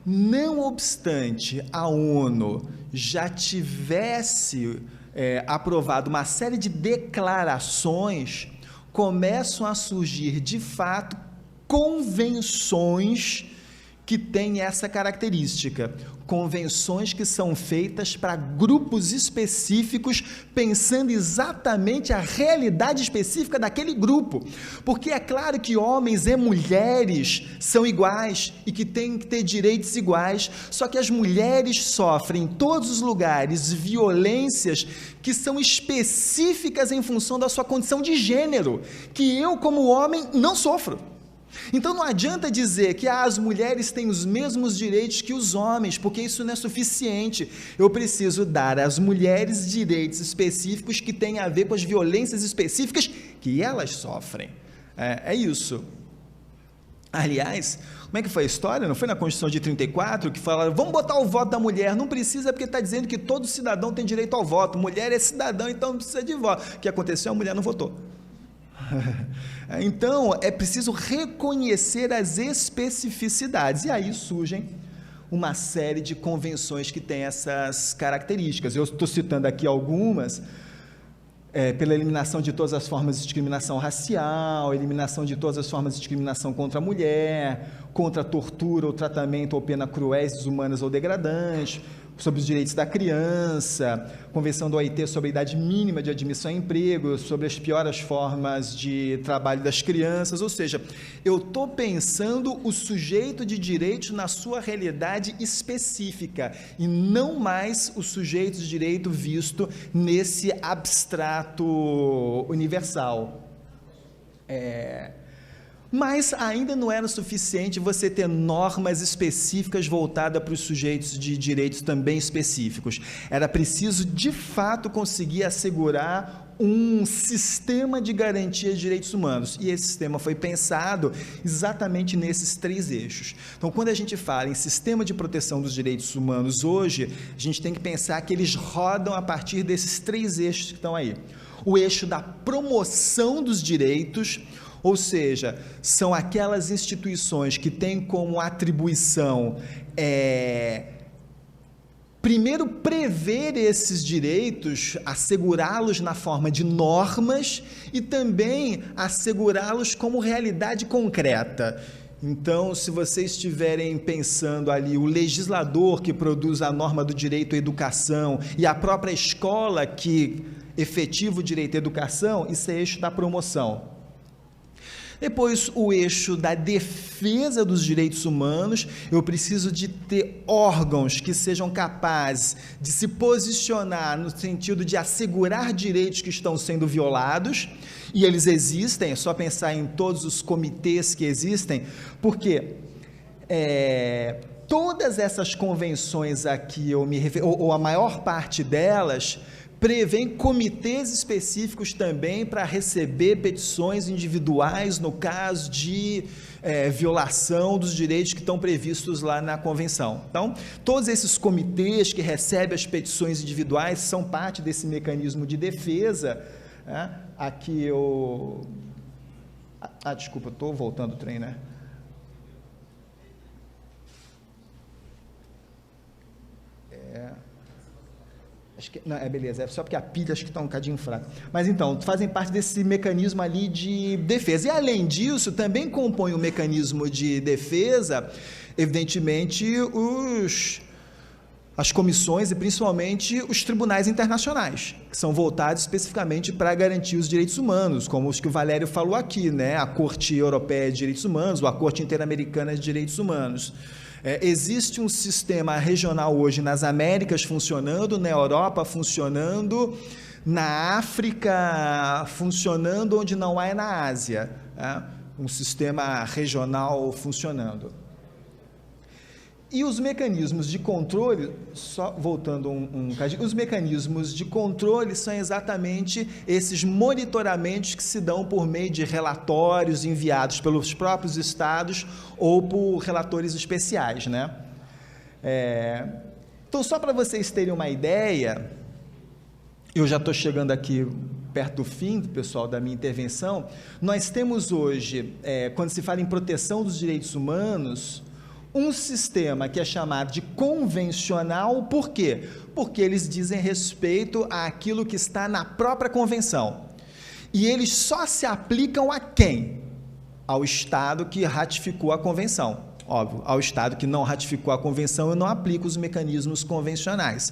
Speaker 1: não obstante a ONU já tivesse aprovado uma série de declarações, começam a surgir de fato convenções que têm essa característica, convenções que são feitas para grupos específicos, pensando exatamente a realidade específica daquele grupo, porque é claro que homens e mulheres são iguais e que têm que ter direitos iguais, só que as mulheres sofrem em todos os lugares violências que são específicas em função da sua condição de gênero, que eu como homem não sofro. Então não adianta dizer que as mulheres têm os mesmos direitos que os homens, porque isso não é suficiente. Eu preciso dar às mulheres direitos específicos que têm a ver com as violências específicas que elas sofrem. É isso. Aliás, como é que foi a história? Não foi na Constituição de 34 que falaram, vamos botar o voto da mulher? Não precisa, porque está dizendo que todo cidadão tem direito ao voto. Mulher é cidadão, então não precisa de voto. O que aconteceu? A mulher não votou. Então, é preciso reconhecer as especificidades, e aí surgem uma série de convenções que têm essas características. Eu estou citando aqui algumas, pela eliminação de todas as formas de discriminação racial, eliminação de todas as formas de discriminação contra a mulher, contra a tortura ou tratamento ou pena cruéis, desumanas ou degradantes, sobre os direitos da criança, Convenção do OIT sobre a idade mínima de admissão a emprego, sobre as piores formas de trabalho das crianças, ou seja, eu estou pensando o sujeito de direito na sua realidade específica e não mais o sujeito de direito visto nesse abstrato universal. Mas ainda não era suficiente você ter normas específicas voltadas para os sujeitos de direitos também específicos. Era preciso, de fato, conseguir assegurar um sistema de garantia de direitos humanos. E esse sistema foi pensado exatamente nesses 3 eixos. Então, quando a gente fala em sistema de proteção dos direitos humanos hoje, a gente tem que pensar que eles rodam a partir desses 3 eixos que estão aí. O eixo da promoção dos direitos, ou seja, são aquelas instituições que têm como atribuição, primeiro, prever esses direitos, assegurá-los na forma de normas e também assegurá-los como realidade concreta. Então, se vocês estiverem pensando ali, o legislador que produz a norma do direito à educação e a própria escola que efetiva o direito à educação, isso é eixo da promoção. Depois, o eixo da defesa dos direitos humanos, eu preciso de ter órgãos que sejam capazes de se posicionar no sentido de assegurar direitos que estão sendo violados, e eles existem, é só pensar em todos os comitês que existem, porque todas essas convenções a que eu me referi, ou a maior parte delas, prevêem comitês específicos também para receber petições individuais no caso de violação dos direitos que estão previstos lá na convenção. Então, todos esses comitês que recebem as petições individuais são parte desse mecanismo de defesa. Aqui eu... desculpa, estou voltando o trem, né? Acho que, não, beleza, é só porque a pilha acho que está um bocadinho fraca. Mas então, fazem parte desse mecanismo ali de defesa. E além disso, também compõe o mecanismo de defesa, evidentemente, as comissões e principalmente os tribunais internacionais, que são voltados especificamente para garantir os direitos humanos, como os que o Valério falou aqui, né? A Corte Europeia de Direitos Humanos, ou a Corte Interamericana de Direitos Humanos. Existe um sistema regional hoje nas Américas funcionando, na Europa funcionando, na África funcionando, onde não há é na Ásia, um sistema regional funcionando. E os mecanismos de controle, só voltando os mecanismos de controle são exatamente esses monitoramentos que se dão por meio de relatórios enviados pelos próprios estados ou por relatores especiais, né? Então, só para vocês terem uma ideia, eu já estou chegando aqui perto do fim, pessoal, da minha intervenção. Nós temos hoje, quando se fala em proteção dos direitos humanos, um sistema que é chamado de convencional. Por quê? Porque eles dizem respeito àquilo que está na própria convenção. E eles só se aplicam a quem? Ao Estado que ratificou a convenção. Óbvio, ao Estado que não ratificou a convenção, eu não aplico os mecanismos convencionais.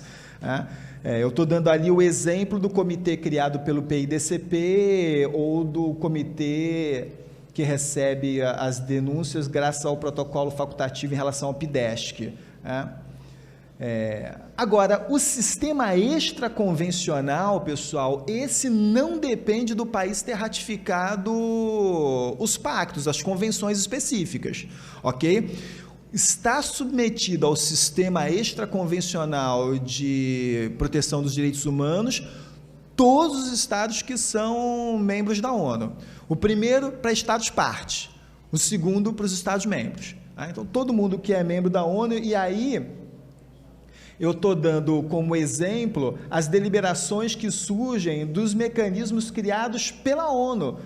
Speaker 1: Eu estou dando ali o exemplo do comitê criado pelo PIDCP ou do comitê que recebe as denúncias graças ao protocolo facultativo em relação ao PIDESC. Agora, o sistema extraconvencional, pessoal, esse não depende do país ter ratificado os pactos, as convenções específicas, ok? Está submetido ao sistema extraconvencional de proteção dos direitos humanos todos os estados que são membros da ONU. O primeiro para estados partes, o segundo para os estados membros. Então, todo mundo que é membro da ONU, e aí eu estou dando como exemplo as deliberações que surgem dos mecanismos criados pela ONU,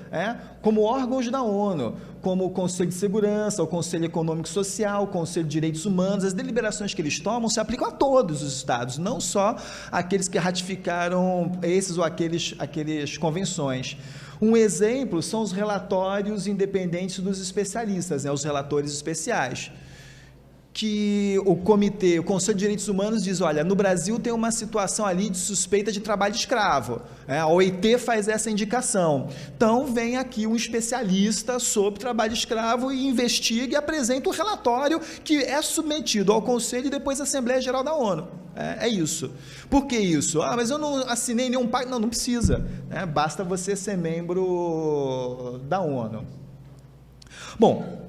Speaker 1: como órgãos da ONU, como o Conselho de Segurança, o Conselho Econômico e Social, o Conselho de Direitos Humanos. As deliberações que eles tomam se aplicam a todos os estados, não só aqueles que ratificaram esses ou aqueles convenções. Um exemplo são os relatórios independentes dos especialistas, os relatores especiais, que o Conselho de Direitos Humanos diz, olha, no Brasil tem uma situação ali de suspeita de trabalho escravo, a OIT faz essa indicação, então vem aqui um especialista sobre trabalho escravo e investiga e apresenta o relatório que é submetido ao Conselho e depois à Assembleia Geral da ONU. É isso. Por que isso? Mas eu não assinei nenhum pacto. Não precisa, basta você ser membro da ONU. Bom,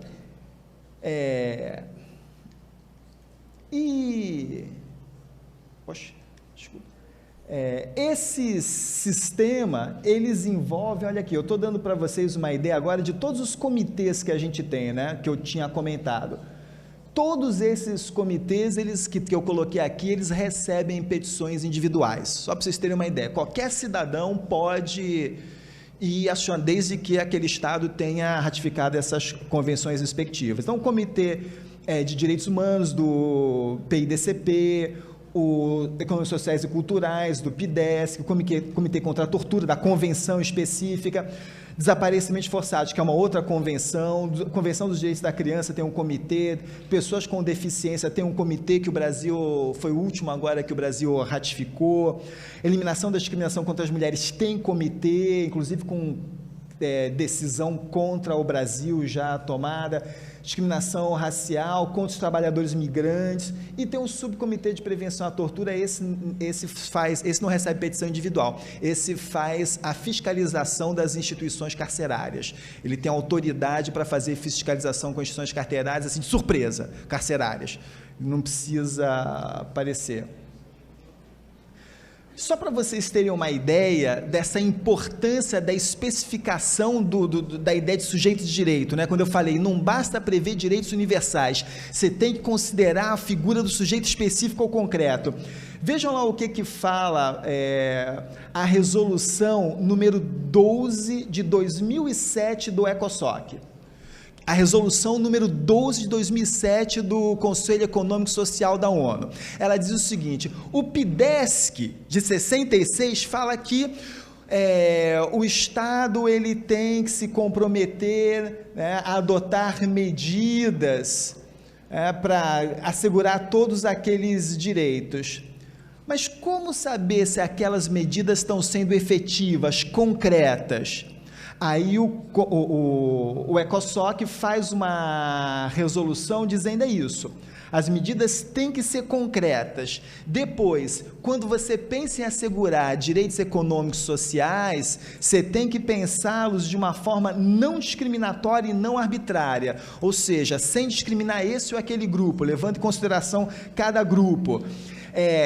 Speaker 1: esse sistema, eles envolvem, olha aqui, eu estou dando para vocês uma ideia agora de todos os comitês que a gente tem, que eu tinha comentado. Todos esses comitês, que eu coloquei aqui, eles recebem petições individuais. Só para vocês terem uma ideia, qualquer cidadão pode ir acionar, desde que aquele estado tenha ratificado essas convenções respectivas. Então, o Comitê de Direitos Humanos do PIDCP, o Econômicos Sociais e Culturais do PIDESC, o Comitê contra a Tortura, da Convenção específica, Desaparecimentos Forçados, que é uma outra convenção dos Direitos da Criança tem um comitê, pessoas com deficiência tem um comitê que o Brasil, foi o último agora que o Brasil ratificou, eliminação da discriminação contra as mulheres tem comitê, inclusive com decisão contra o Brasil já tomada, discriminação racial contra os trabalhadores migrantes, e tem um subcomitê de prevenção à tortura, esse não recebe petição individual, esse faz a fiscalização das instituições carcerárias, ele tem autoridade para fazer fiscalização com instituições carcerárias, assim, de surpresa, carcerárias, não precisa aparecer. Só para vocês terem uma ideia dessa importância da especificação da ideia de sujeito de direito, quando eu falei, não basta prever direitos universais, você tem que considerar a figura do sujeito específico ou concreto. Vejam lá o que fala a resolução número 12 de 2007 do ECOSOC. A resolução número 12 de 2007 do Conselho Econômico e Social da ONU. Ela diz o seguinte, o PIDESC de 66 fala que o Estado ele tem que se comprometer a adotar medidas para assegurar todos aqueles direitos. Mas como saber se aquelas medidas estão sendo efetivas, concretas? Aí o ECOSOC faz uma resolução dizendo isso, as medidas têm que ser concretas. Depois, quando você pensa em assegurar direitos econômicos e sociais, você tem que pensá-los de uma forma não discriminatória e não arbitrária, ou seja, sem discriminar esse ou aquele grupo, levando em consideração cada grupo.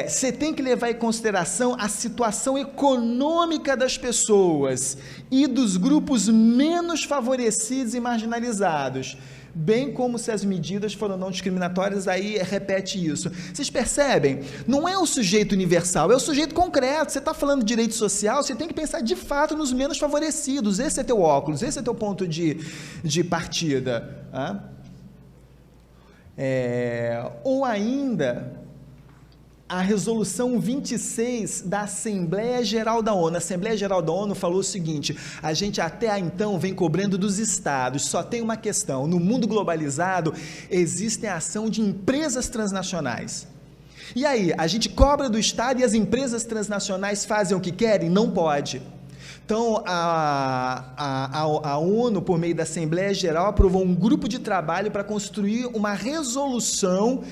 Speaker 1: Você tem que levar em consideração a situação econômica das pessoas e dos grupos menos favorecidos e marginalizados, bem como se as medidas foram não discriminatórias, aí repete isso. Vocês percebem? Não é o sujeito universal, é o sujeito concreto. Você está falando de direito social, você tem que pensar de fato nos menos favorecidos. Esse é teu óculos, esse é teu ponto de partida. Ou ainda... a resolução 26 da Assembleia Geral da ONU. A Assembleia Geral da ONU falou o seguinte: a gente até então vem cobrando dos estados, só tem uma questão: no mundo globalizado existe a ação de empresas transnacionais. E aí, a gente cobra do estado e as empresas transnacionais fazem o que querem? Não pode. Então, a ONU, por meio da Assembleia Geral, aprovou um grupo de trabalho para construir uma resolução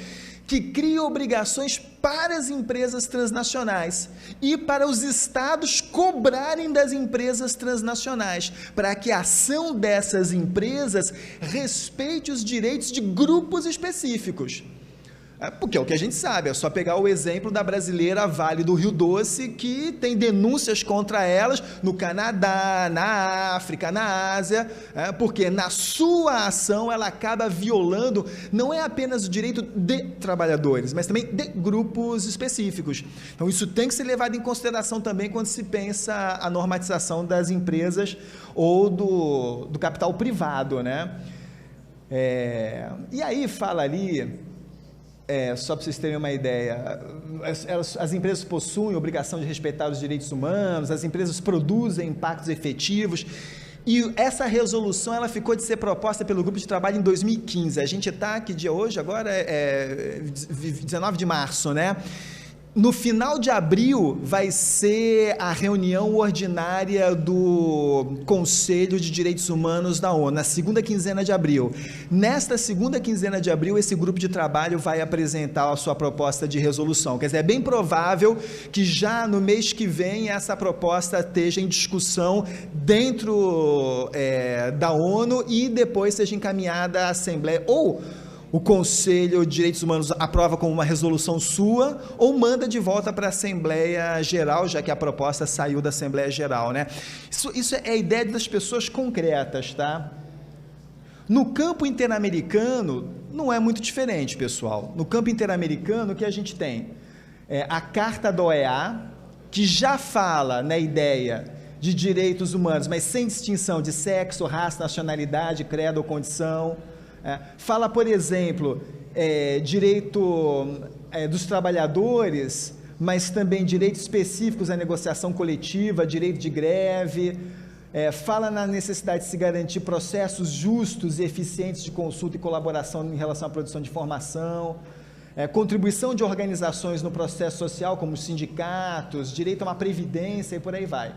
Speaker 1: que cria obrigações para as empresas transnacionais e para os estados cobrarem das empresas transnacionais, para que a ação dessas empresas respeite os direitos de grupos específicos. Porque é o que a gente sabe, é só pegar o exemplo da brasileira Vale do Rio Doce, que tem denúncias contra elas no Canadá, na África, na Ásia, porque na sua ação ela acaba violando não é apenas o direito de trabalhadores, mas também de grupos específicos. Então isso tem que ser levado em consideração também quando se pensa a normatização das empresas ou do capital privado, né? E aí fala ali... só para vocês terem uma ideia, as empresas possuem obrigação de respeitar os direitos humanos, as empresas produzem impactos efetivos, e essa resolução ela ficou de ser proposta pelo grupo de trabalho em 2015, a gente está, que dia hoje? Agora é 19 de março, né? No final de abril vai ser a reunião ordinária do Conselho de Direitos Humanos da ONU, na segunda quinzena de abril. Nesta segunda quinzena de abril, esse grupo de trabalho vai apresentar a sua proposta de resolução. Quer dizer, é bem provável que já no mês que vem essa proposta esteja em discussão dentro da ONU e depois seja encaminhada à Assembleia, ou o Conselho de Direitos Humanos aprova como uma resolução sua ou manda de volta para a Assembleia Geral, já que a proposta saiu da Assembleia Geral, né? Isso é a ideia das pessoas concretas, tá? No campo interamericano, não é muito diferente, pessoal. No campo interamericano, o que a gente tem? A Carta da OEA, que já fala na ideia de direitos humanos, mas sem distinção de sexo, raça, nacionalidade, credo ou condição. Fala, por exemplo, direito dos trabalhadores, mas também direitos específicos à negociação coletiva, direito de greve, fala na necessidade de se garantir processos justos e eficientes de consulta e colaboração em relação à produção de informação, contribuição de organizações no processo social, como os sindicatos, direito a uma previdência e por aí vai.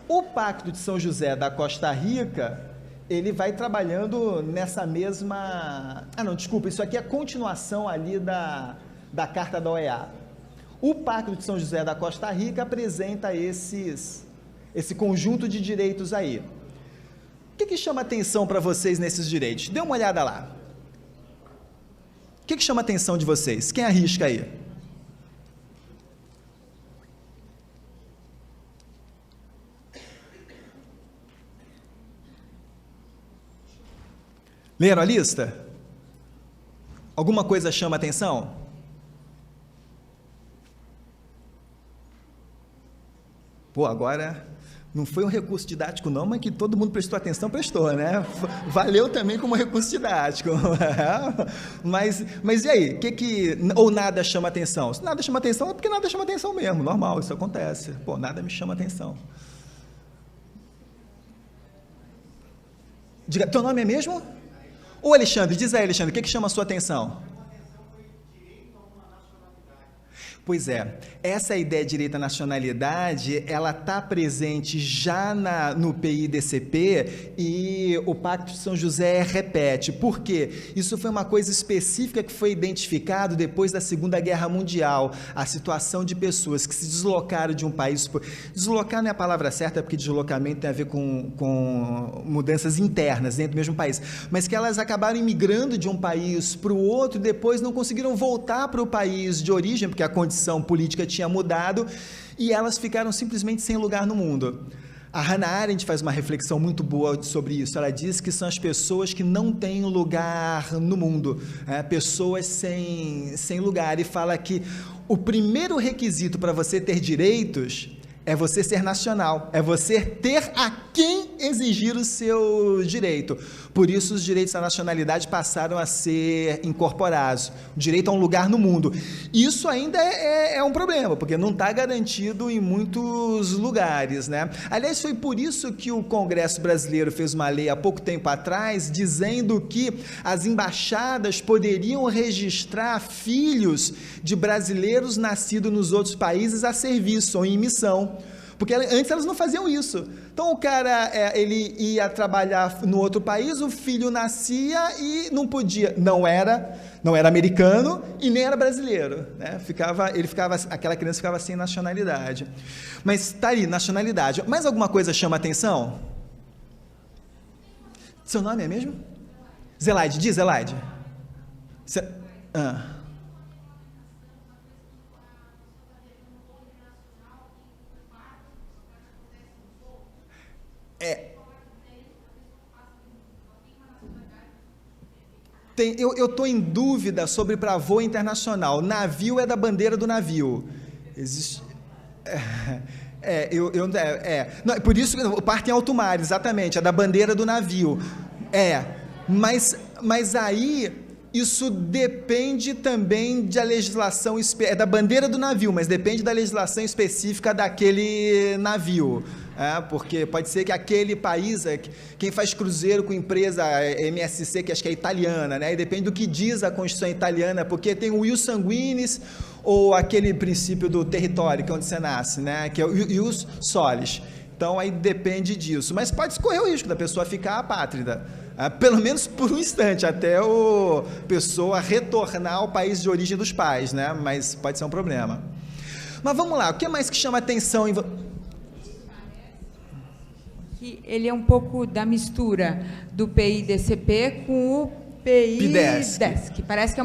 Speaker 1: O Pacto de São José da Costa Rica, ele vai trabalhando nessa mesma... isso aqui é a continuação ali da Carta da OEA. O Pacto de São José da Costa Rica apresenta esse conjunto de direitos aí. O que chama atenção para vocês nesses direitos? Dê uma olhada lá. O que chama atenção de vocês? Quem arrisca aí? Leram a lista? Alguma coisa chama atenção? Agora não foi um recurso didático não, mas que todo mundo prestou atenção, prestou, né? Valeu também como recurso didático. Mas e aí? Ou nada chama atenção? Se nada chama atenção, é porque nada chama atenção mesmo, normal, isso acontece. Nada me chama atenção. Diga, teu nome é mesmo? Ô Alexandre, diz aí, Alexandre, o que chama a sua atenção? Pois é, essa ideia de direito à nacionalidade, ela está presente já no PIDCP e o Pacto de São José repete. Por quê? Isso foi uma coisa específica que foi identificado depois da Segunda Guerra Mundial, a situação de pessoas que se deslocaram de um país... Deslocar não é a palavra certa, porque deslocamento tem a ver com mudanças internas dentro do mesmo país, mas que elas acabaram imigrando de um país para o outro e depois não conseguiram voltar para o país de origem, porque a condição política tinha mudado e elas ficaram simplesmente sem lugar no mundo. A Hannah Arendt faz uma reflexão muito boa sobre isso. Ela diz que são as pessoas que não têm lugar no mundo, pessoas sem lugar, e fala que o primeiro requisito para você ter direitos É você ser nacional, é você ter a quem exigir o seu direito. Por isso os direitos da nacionalidade passaram a ser incorporados, o direito a um lugar no mundo. Isso ainda é um problema, porque não está garantido em muitos lugares, né? Aliás, foi por isso que o Congresso brasileiro fez uma lei há pouco tempo atrás, dizendo que as embaixadas poderiam registrar filhos de brasileiros nascidos nos outros países a serviço ou em missão. Porque antes elas não faziam isso. Então o cara, ele ia trabalhar no outro país, o filho nascia e não podia, não era americano e nem era brasileiro, né? Aquela criança ficava sem nacionalidade. Mas tá aí, nacionalidade. Mais alguma coisa chama atenção? Seu nome é mesmo? Zelaide, diz Zelaide. Eu estou em dúvida sobre para voo internacional. Navio é da bandeira do navio. Existe. Não, por isso que parte em alto mar, exatamente, é da bandeira do navio. Mas aí isso depende também da legislação, é da bandeira do navio, mas depende da legislação específica daquele navio. Porque pode ser que aquele país, quem faz cruzeiro com empresa MSC, que acho que é italiana, né? E depende do que diz a Constituição italiana, porque tem o ius sanguinis, ou aquele princípio do território, que é onde você nasce, né? Que é o ius solis. Então, aí depende disso. Mas pode correr o risco da pessoa ficar apátrida, pelo menos por um instante, até a pessoa retornar ao país de origem dos pais, né? Mas pode ser um problema. Mas vamos lá, o que mais que chama atenção em...
Speaker 3: Ele é um pouco da mistura do PIDCP com o PIDESC. Parece que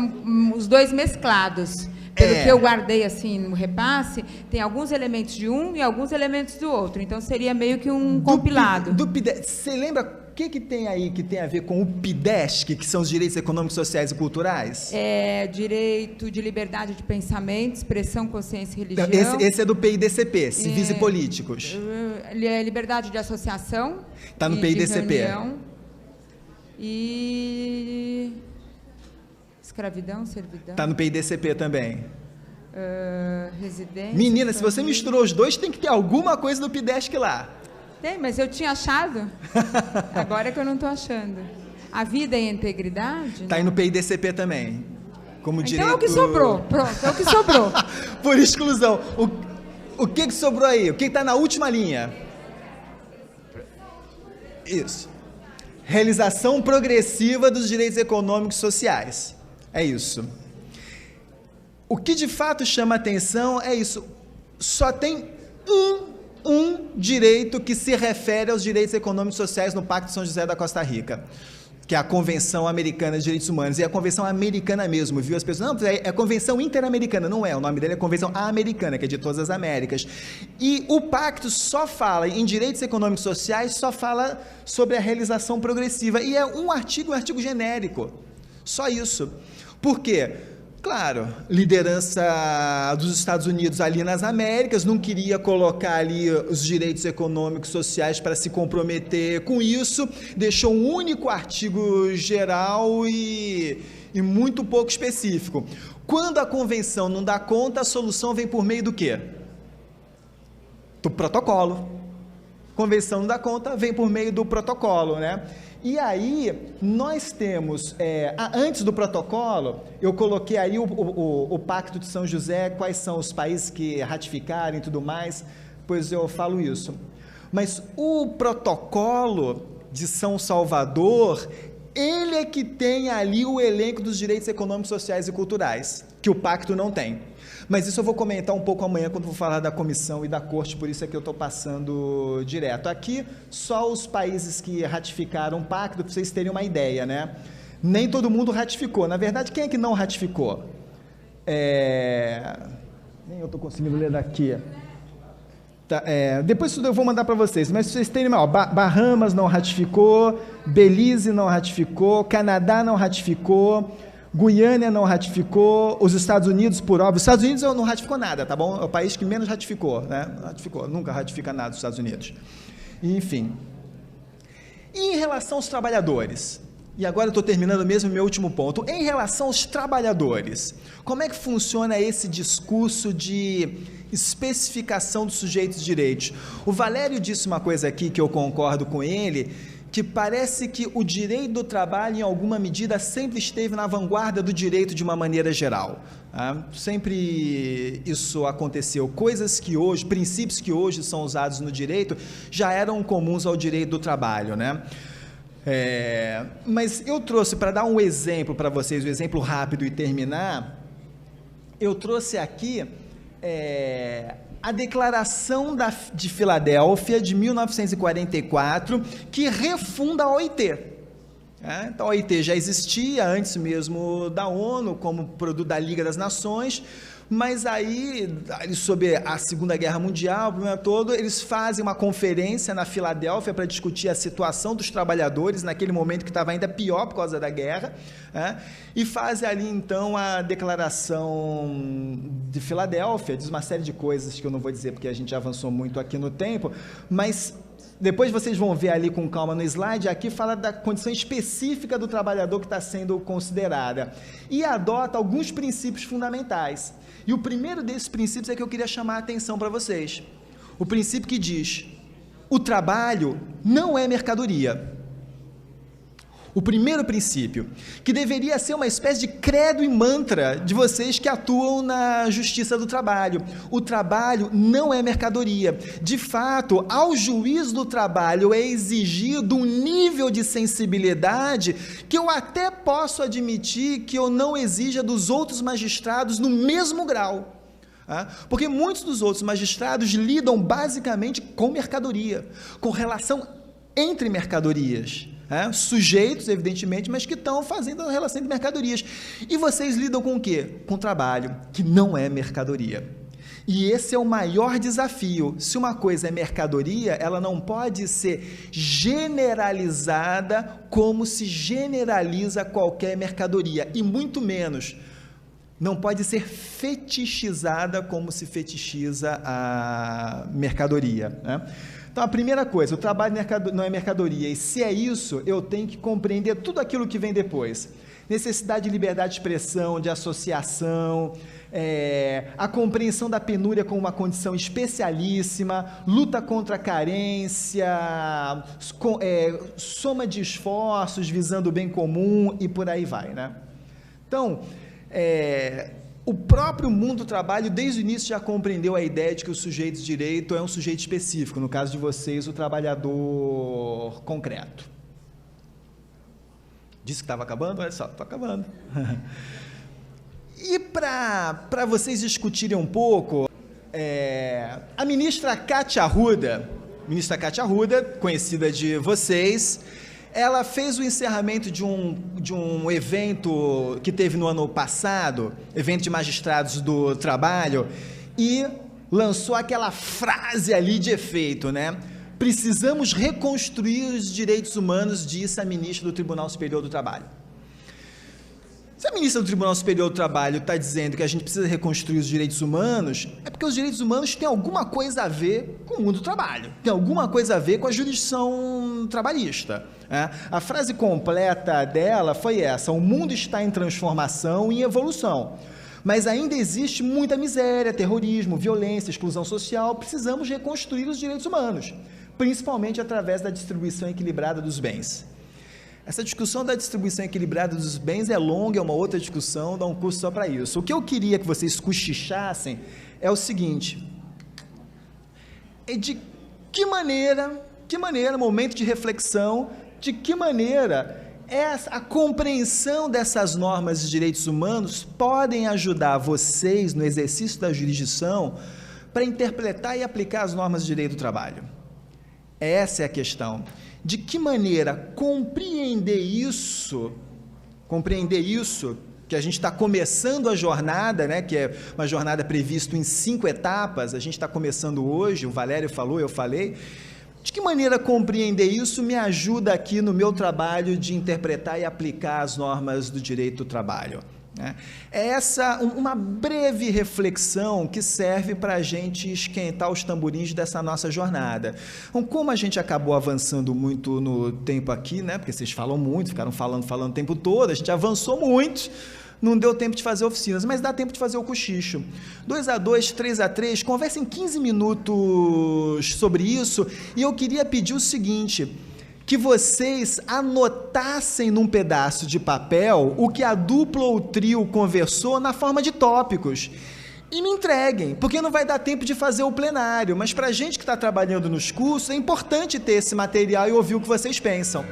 Speaker 3: os dois mesclados. Pelo que eu guardei assim no repasse, tem alguns elementos de um e alguns elementos do outro. Então, seria meio que um compilado.
Speaker 1: Você lembra o que tem aí que tem a ver com o PIDESC, que são os direitos econômicos, sociais e culturais?
Speaker 3: Direito de liberdade de pensamento, expressão, consciência e religião.
Speaker 1: Esse é do PIDCP, civis e políticos.
Speaker 3: Liberdade de associação.
Speaker 1: Está no PIDCP.
Speaker 3: E escravidão, servidão.
Speaker 1: Está no PIDCP também.
Speaker 3: Residência.
Speaker 1: Menina, se você misturou os dois, tem que ter alguma coisa do PIDESC lá.
Speaker 3: Tem, mas eu tinha achado. Agora é que eu não estou achando. A vida e a integridade?
Speaker 1: Está aí no PIDCP também. Como
Speaker 3: então
Speaker 1: direito...
Speaker 3: é o que sobrou. Pronto, é o que sobrou.
Speaker 1: Por exclusão. O que sobrou aí? O que está na última linha? Isso. Realização progressiva dos direitos econômicos e sociais. É isso. O que de fato chama atenção é isso. Só tem um direito que se refere aos direitos econômicos e sociais no Pacto de São José da Costa Rica, que é a Convenção Americana de Direitos Humanos. E é a Convenção Americana mesmo, viu? As pessoas, não, é a Convenção Interamericana. Não é, o nome dele é Convenção Americana, que é de todas as Américas. E o pacto só fala, em direitos econômicos e sociais, só fala sobre a realização progressiva. E é um artigo genérico. Só isso. Por quê? Claro, liderança dos Estados Unidos ali nas Américas não queria colocar ali os direitos econômicos e sociais para se comprometer com isso, deixou um único artigo geral e muito pouco específico. Quando a convenção não dá conta, a solução vem por meio do quê? Do protocolo. Convenção não dá conta, vem por meio do protocolo, né? E aí, nós temos, antes do protocolo, eu coloquei aí o Pacto de São José, quais são os países que ratificaram e tudo mais, pois eu falo isso. Mas o protocolo de São Salvador, ele é que tem ali o elenco dos direitos econômicos, sociais e culturais, que o pacto não tem. Mas isso eu vou comentar um pouco amanhã, quando vou falar da comissão e da corte, por isso é que eu estou passando direto. Aqui, só os países que ratificaram o pacto, para vocês terem uma ideia, né? Nem todo mundo ratificou. Na verdade, quem é que não ratificou? Nem eu estou conseguindo ler daqui. Tá, depois eu vou mandar para vocês, mas vocês terem uma, Bahamas não ratificou, Belize não ratificou, Canadá não ratificou, Guiana não ratificou, os Estados Unidos, por óbvio, os Estados Unidos não ratificou nada, tá bom? É o país que menos ratificou, né? Ratificou, nunca ratifica nada dos Estados Unidos. Enfim. E em relação aos trabalhadores? E agora eu estou terminando mesmo o meu último ponto. Em relação aos trabalhadores, como é que funciona esse discurso de especificação dos sujeitos de direitos? O Valério disse uma coisa aqui que eu concordo com ele, que parece que o direito do trabalho, em alguma medida, sempre esteve na vanguarda do direito de uma maneira geral. Sempre isso aconteceu. Coisas que hoje, princípios que hoje são usados no direito, já eram comuns ao direito do trabalho, né? Mas eu trouxe, para dar um exemplo para vocês, um exemplo rápido e terminar, eu trouxe aqui a Declaração de Filadélfia, de 1944, que refunda a OIT. Então, a OIT já existia antes mesmo da ONU, como produto da Liga das Nações, mas aí, sob a Segunda Guerra Mundial, o problema todo, eles fazem uma conferência na Filadélfia para discutir a situação dos trabalhadores, naquele momento que estava ainda pior por causa da guerra, e fazem ali, então, a Declaração de Filadélfia, diz uma série de coisas que eu não vou dizer porque a gente já avançou muito aqui no tempo, mas depois vocês vão ver ali com calma no slide, aqui fala da condição específica do trabalhador que está sendo considerada, e adota alguns princípios fundamentais. E o primeiro desses princípios é que eu queria chamar a atenção para vocês. O princípio que diz: o trabalho não é mercadoria. O primeiro princípio, que deveria ser uma espécie de credo e mantra de vocês que atuam na justiça do trabalho. O trabalho não é mercadoria. De fato, ao juiz do trabalho é exigido um nível de sensibilidade que eu até posso admitir que eu não exija dos outros magistrados no mesmo grau. Porque muitos dos outros magistrados lidam basicamente com mercadoria, com relação entre mercadorias. Sujeitos, evidentemente, mas que estão fazendo a relação de mercadorias. E vocês lidam com o quê? Com trabalho, que não é mercadoria. E esse é o maior desafio. Se uma coisa é mercadoria, ela não pode ser generalizada como se generaliza qualquer mercadoria, e muito menos, não pode ser fetichizada como se fetichiza a mercadoria, Então, a primeira coisa, o trabalho não é mercadoria, e se é isso, eu tenho que compreender tudo aquilo que vem depois. Necessidade de liberdade de expressão, de associação, a compreensão da penúria como uma condição especialíssima, luta contra a carência, soma de esforços visando o bem comum e por aí vai, Então, o próprio mundo do trabalho, desde o início, já compreendeu a ideia de que o sujeito de direito é um sujeito específico, no caso de vocês, o trabalhador concreto. Disse que estava acabando? Olha só, estou acabando. E para vocês discutirem um pouco, a ministra Kátia Arruda, conhecida de vocês, ela fez o encerramento de um evento que teve no ano passado, evento de magistrados do trabalho, e lançou aquela frase ali de efeito, Precisamos reconstruir os direitos humanos, disse a ministra do Tribunal Superior do Trabalho. Se a ministra do Tribunal Superior do Trabalho está dizendo que a gente precisa reconstruir os direitos humanos, é porque os direitos humanos têm alguma coisa a ver com o mundo do trabalho, tem alguma coisa a ver com a jurisdição trabalhista. A frase completa dela foi essa: o mundo está em transformação e em evolução, mas ainda existe muita miséria, terrorismo, violência, exclusão social, precisamos reconstruir os direitos humanos, principalmente através da distribuição equilibrada dos bens. Essa discussão da distribuição equilibrada dos bens é longa, é uma outra discussão, dá um curso só para isso. O que eu queria que vocês cochichassem é o seguinte: de que maneira, momento de reflexão, de que maneira a compreensão dessas normas de direitos humanos podem ajudar vocês no exercício da jurisdição para interpretar e aplicar as normas de direito do trabalho. Essa é a questão. De que maneira compreender isso, que a gente está começando a jornada, que é uma jornada prevista em 5 etapas, a gente está começando hoje, o Valério falou, eu falei, De que maneira compreender isso me ajuda aqui no meu trabalho de interpretar e aplicar as normas do direito do trabalho? É essa uma breve reflexão que serve para a gente esquentar os tamborins dessa nossa jornada. Então, como a gente acabou avançando muito no tempo aqui, né? Porque vocês falam muito, ficaram falando o tempo todo, a gente avançou muito, não deu tempo de fazer oficinas, mas dá tempo de fazer o cochicho. 2-2, 3-3, conversem 15 minutos sobre isso, e eu queria pedir o seguinte: que vocês anotassem num pedaço de papel o que a dupla ou trio conversou na forma de tópicos e me entreguem, porque não vai dar tempo de fazer o plenário, mas para a gente que está trabalhando nos cursos é importante ter esse material e ouvir o que vocês pensam.